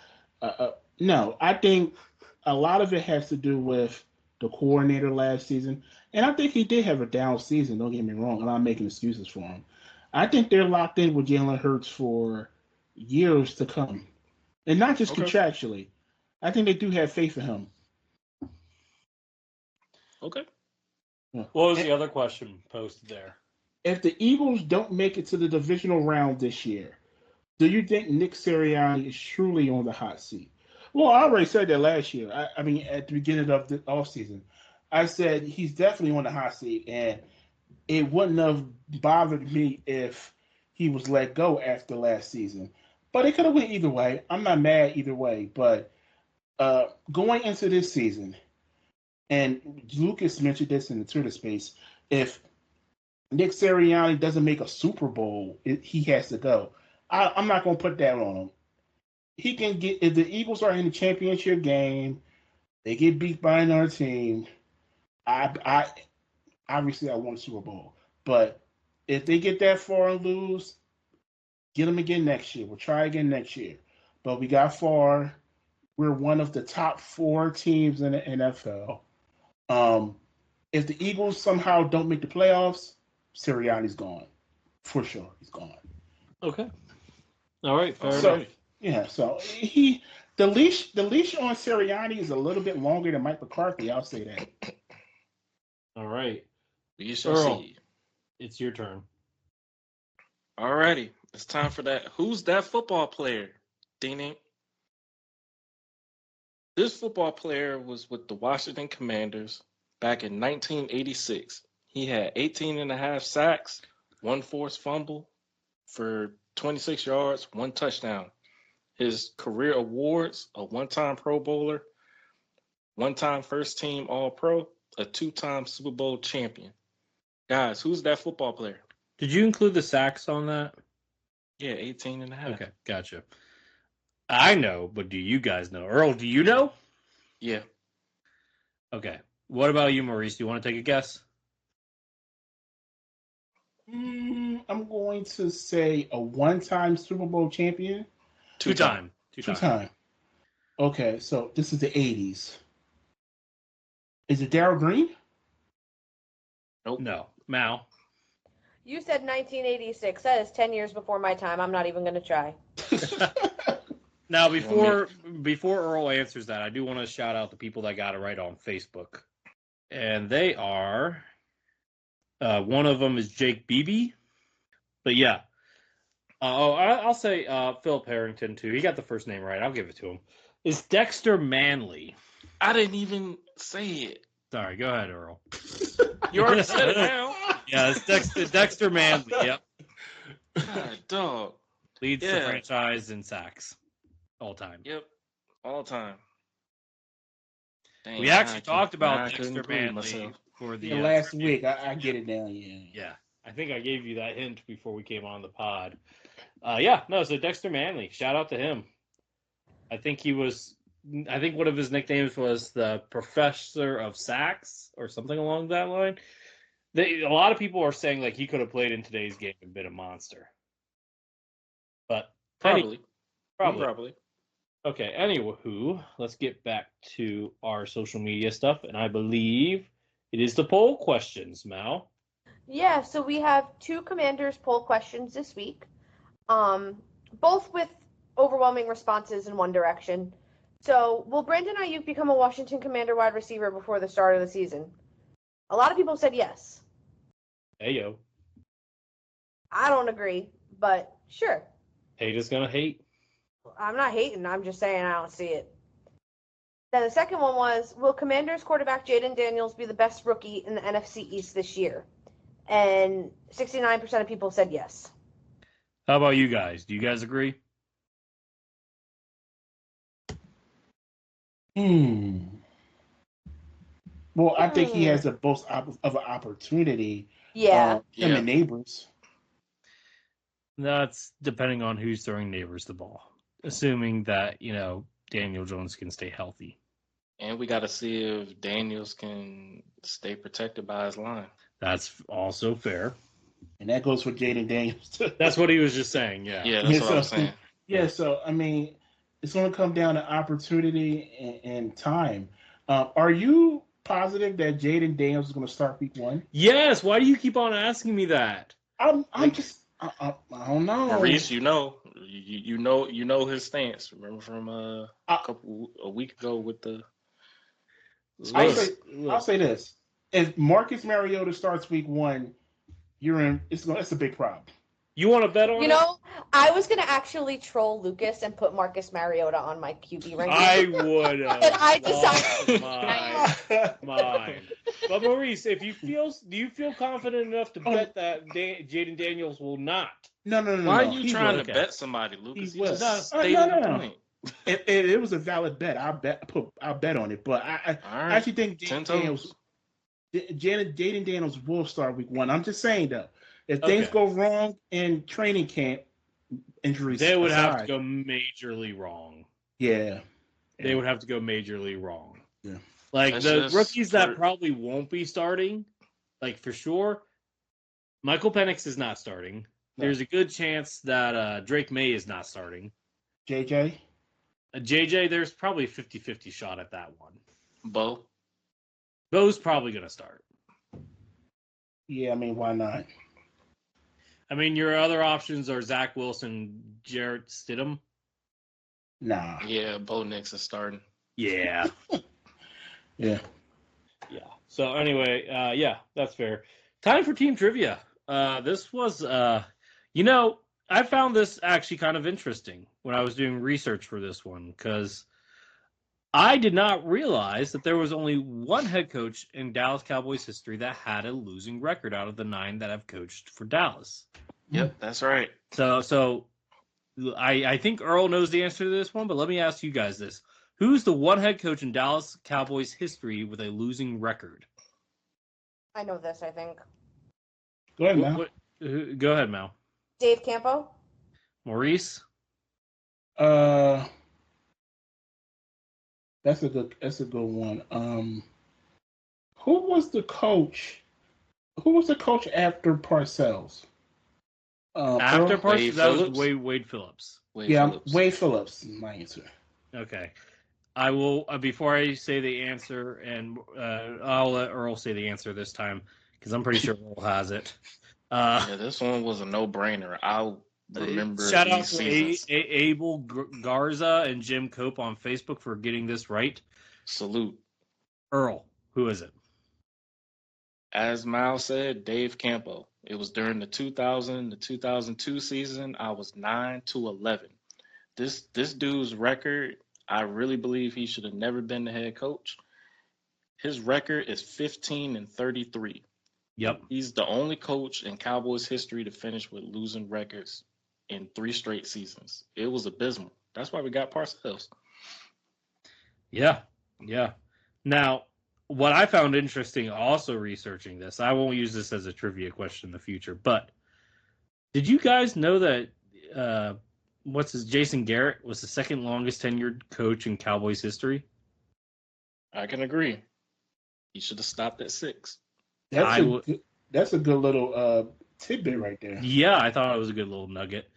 Speaker 4: No, I think a lot of it has to do with the coordinator last season. And I think he did have a down season. Don't get me wrong. I'm not making excuses for him. I think they're locked in with Jalen Hurts for years to come. And not just contractually. I think they do have faith in him.
Speaker 2: Okay.
Speaker 1: What was the other question posted there?
Speaker 4: If the Eagles don't make it to the divisional round this year, do you think Nick Sirianni is truly on the hot seat? Well, I already said that last year. I mean, at the beginning of the offseason, I said he's definitely on the hot seat, and it wouldn't have bothered me if he was let go after last season. But it could have went either way. I'm not mad either way. But going into this season, and Lucas mentioned this in the Twitter space, if Nick Sirianni doesn't make a Super Bowl, he has to go. I'm not going to put that on him. He can get, if the Eagles are in the championship game, they get beat by another team. I obviously I want a Super Bowl, but if they get that far and lose, get them again next year. We'll try again next year. But we got far. We're one of the top 4 teams in the NFL. If the Eagles somehow don't make the playoffs, Sirianni's gone. For sure, he's gone.
Speaker 1: Okay. All right. Fair
Speaker 4: So
Speaker 1: enough.
Speaker 4: yeah, so the leash on Sirianni is a little bit longer than Mike McCarthy. I'll say that.
Speaker 1: All right.
Speaker 2: We shall
Speaker 1: Earl,
Speaker 2: see.
Speaker 1: it's your turn.
Speaker 2: All righty. It's time for that. Who's that football player? Ding ding. This football player was with the Washington Commanders back in 1986. He had 18 and a half sacks, one forced fumble for 26 yards, one touchdown. His career awards: a one-time Pro Bowler, one-time first-team All-Pro, a two-time Super Bowl champion. Guys, who's that football player?
Speaker 1: Did you include the sacks on that?
Speaker 2: Yeah, 18 and a half.
Speaker 1: Okay, gotcha. I know, but do you guys know? Earl, do you know?
Speaker 2: Yeah.
Speaker 1: Okay. What about you, Maurice? Do you want to take a guess?
Speaker 4: I'm going to say a one-time Super Bowl champion.
Speaker 1: Two-time.
Speaker 4: Two-time. Okay, so this is the 80s. Is it Darryl Green?
Speaker 2: Nope.
Speaker 1: No. Mal.
Speaker 5: You said 1986. That is 10 years before my time. I'm not even going to try.
Speaker 1: Now, before Earl answers that, I do want to shout out the people that got it right on Facebook. And they are, one of them is Jake Beebe. But yeah. I'll say Philip Harrington, too. He got the first name right. I'll give it to him. Is Dexter Manley.
Speaker 2: I didn't even say it.
Speaker 1: Sorry, go ahead, Earl.
Speaker 2: You already said it now.
Speaker 1: Yeah, it's Dexter Manley. Yep.
Speaker 2: God, dog.
Speaker 1: Leads the franchise in sacks all time.
Speaker 2: Yep. All time. Dang,
Speaker 1: We actually talked about Dexter Manley for the
Speaker 4: last week. I get it now.
Speaker 1: Yeah. I think I gave you that hint before we came on the pod. So Dexter Manley. Shout out to him. I think one of his nicknames was the Professor of Sacks or something along that line. A lot of people are saying like he could have played in today's game and been a monster. But
Speaker 2: Probably.
Speaker 1: Okay, anywho, let's get back to our social media stuff, and I believe it is the poll questions, Mal.
Speaker 5: Yeah, so we have 2 Commanders poll questions this week, both with overwhelming responses in one direction. So, will Brandon Ayuk become a Washington Commander wide receiver before the start of the season? A lot of people said yes.
Speaker 1: Hey, yo.
Speaker 5: I don't agree, but sure.
Speaker 1: Hate is gonna hate.
Speaker 5: I'm not hating. I'm just saying I don't see it. Then the second one was, will Commanders quarterback Jaden Daniels be the best rookie in the NFC East this year? And 69% of people said yes.
Speaker 1: How about you guys? Do you guys agree?
Speaker 4: Well, I think he has the most of an opportunity.
Speaker 5: Yeah.
Speaker 4: Him and Neighbors.
Speaker 1: That's depending on who's throwing Neighbors the ball. Assuming that, Daniel Jones can stay healthy.
Speaker 2: And we got to see if Daniels can stay protected by his line.
Speaker 1: That's also fair.
Speaker 4: And that goes for Jaden Daniels, too.
Speaker 1: That's what he was just saying, yeah.
Speaker 2: Yeah, that's what I was saying.
Speaker 4: Yeah, so, I mean, it's going to come down to opportunity and time. Are you positive that Jaden Daniels is going to start week 1?
Speaker 1: Yes. Why do you keep on asking me that?
Speaker 4: I don't know.
Speaker 2: Maurice, you know his stance. Remember from a week ago with the.
Speaker 4: I'll say this: if Marcus Mariota starts week 1, it's a big problem.
Speaker 1: You want to bet on it?
Speaker 5: I was going to actually troll Lucas and put Marcus Mariota on my QB ranking.
Speaker 1: I would have.
Speaker 5: And I decided
Speaker 1: mine. But Maurice, do you feel confident enough to bet that Jaden Daniels will not?
Speaker 4: No.
Speaker 2: Why are you trying to bet somebody, Lucas?
Speaker 4: No. It was a valid bet. I'll bet on it. But I actually think Jaden Daniels will start week 1. I'm just saying though, if things go wrong in training camp, injuries
Speaker 1: they would have to go majorly wrong.
Speaker 4: Yeah.
Speaker 1: They would have to go majorly wrong.
Speaker 4: Yeah.
Speaker 1: Like the rookies that probably won't be starting, like for sure, Michael Penix is not starting. No. There's a good chance that Drake May is not starting.
Speaker 4: JJ,
Speaker 1: there's probably a 50-50 shot at that one.
Speaker 2: Bo's
Speaker 1: probably going to start.
Speaker 4: Yeah, I mean, why not?
Speaker 1: I mean, your other options are Zach Wilson, Jarrett Stidham.
Speaker 4: Nah.
Speaker 2: Yeah, Bo Nix is starting.
Speaker 1: Yeah.
Speaker 4: Yeah.
Speaker 1: Yeah. So anyway, yeah, that's fair. Time for team trivia. This was, I found this actually kind of interesting when I was doing research for this one because I did not realize that there was only one head coach in Dallas Cowboys history that had a losing record out of the 9 that have coached for Dallas.
Speaker 2: Yep, that's right.
Speaker 1: So I think Earl knows the answer to this one, but let me ask you guys this. Who's the one head coach in Dallas Cowboys history with a losing record?
Speaker 5: I know this, I think.
Speaker 4: Go ahead, Mal.
Speaker 1: Go ahead, Mal.
Speaker 5: Dave Campo?
Speaker 1: Maurice?
Speaker 4: That's a good one. Who was the coach? Who was the coach after Parcells?
Speaker 1: After
Speaker 4: Earl?
Speaker 1: Parcells, that was
Speaker 2: Phillips?
Speaker 1: Wade Phillips.
Speaker 2: Phillips.
Speaker 4: Wade Phillips is my answer.
Speaker 1: Okay. I will, before I say the answer, and I'll let Earl say the answer this time, because I'm pretty sure Earl has it.
Speaker 2: Yeah, this one was a no-brainer. I remember
Speaker 1: Shout out
Speaker 2: these
Speaker 1: to
Speaker 2: seasons.
Speaker 1: Abel Garza and Jim Cope on Facebook for getting this right.
Speaker 2: Salute.
Speaker 1: Earl, who is it?
Speaker 2: As Miles said, Dave Campo. It was during the 2000 to 2002 season. I was 9-11. This dude's record, I really believe he should have never been the head coach. His record is 15-33.
Speaker 1: Yep.
Speaker 2: He's the only coach in Cowboys history to finish with losing records in 3 straight seasons. It was abysmal. That's why we got Parcells.
Speaker 1: Yeah. Now, what I found interesting also researching this, I won't use this as a trivia question in the future, but did you guys know that Jason Garrett was the second longest tenured coach in Cowboys history?
Speaker 2: I can agree. He should have stopped at 6.
Speaker 4: That's a good little tidbit right there.
Speaker 1: Yeah, I thought it was a good little nugget.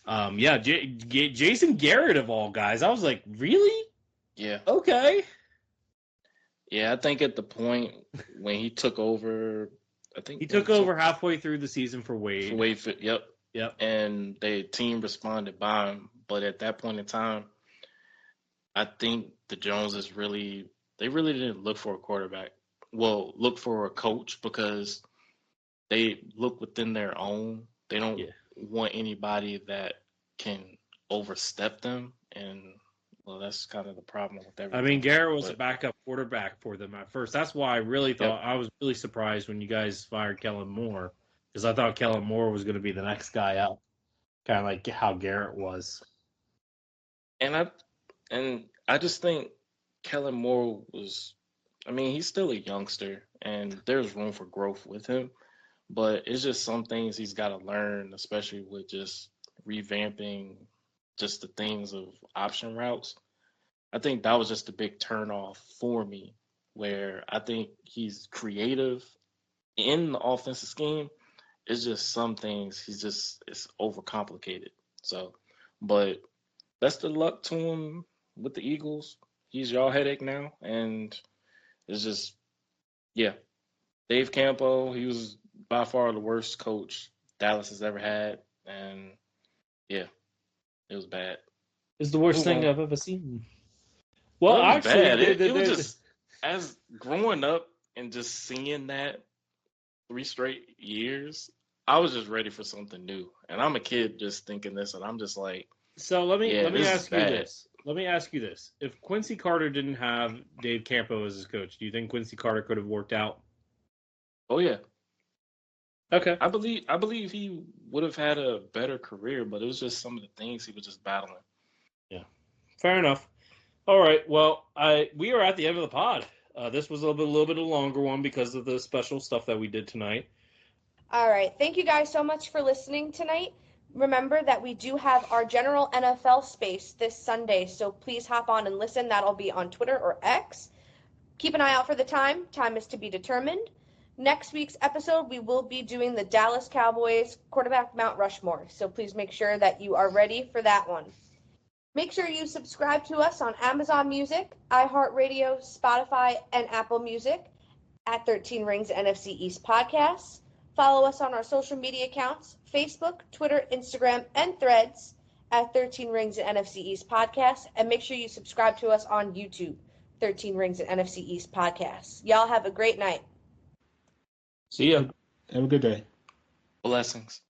Speaker 1: Yeah, Jason Garrett of all guys. I was like, really?
Speaker 2: Yeah.
Speaker 1: Okay.
Speaker 2: Yeah, I think at the point when he took over,
Speaker 1: he took over halfway through the season for Wade.
Speaker 2: Yep. And the team responded by him. But at that point in time, I think the Joneses really didn't look for a quarterback. Well, look for a coach because they look within their own. They don't want anybody that can overstep them. And, well, that's kind of the problem with everything.
Speaker 1: I mean, Garrett was a backup quarterback for them at first. That's why I really thought I was really surprised when you guys fired Kellen Moore because I thought Kellen Moore was going to be the next guy out, kind of like how Garrett was.
Speaker 2: And I just think Kellen Moore was, I mean, he's still a youngster and there's room for growth with him, but it's just some things he's got to learn, especially with just revamping just the things of option routes. I think that was just a big turnoff for me, where I think he's creative in the offensive scheme. It's just some things it's overcomplicated. So, but best of luck to him with the Eagles. He's y'all headache now, and it's just, yeah. Dave Campo, he was by far the worst coach Dallas has ever had, and yeah, it was bad.
Speaker 1: It's the worst thing I've ever seen. Well, actually,
Speaker 2: it was just, as growing up and just seeing that 3 straight years, I was just ready for something new. And I'm a kid just thinking this, and I'm just like,
Speaker 1: so let me ask you this. Let me ask you this. If Quincy Carter didn't have Dave Campo as his coach, do you think Quincy Carter could have worked out?
Speaker 2: Oh, yeah.
Speaker 1: Okay.
Speaker 2: I believe he would have had a better career, but it was just some of the things he was just battling.
Speaker 1: Yeah. Fair enough. All right. Well, we are at the end of the pod. This was a little bit of a longer one because of the special stuff that we did tonight.
Speaker 5: All right. Thank you guys so much for listening tonight. Remember that we do have our general NFL space this Sunday, so please hop on and listen. That'll be on Twitter or X. Keep an eye out for the time. Time is to be determined. Next week's episode, we will be doing the Dallas Cowboys quarterback Mount Rushmore, so please make sure that you are ready for that one. Make sure you subscribe to us on Amazon Music, iHeartRadio, Spotify, and Apple Music at 13 Rings NFC East Podcasts. Follow us on our social media accounts, Facebook, Twitter, Instagram, and Threads at 13 Rings and NFC East Podcast. And make sure you subscribe to us on YouTube, 13 Rings and NFC East Podcast. Y'all have a great night.
Speaker 1: See ya.
Speaker 4: Have a good day.
Speaker 2: Blessings.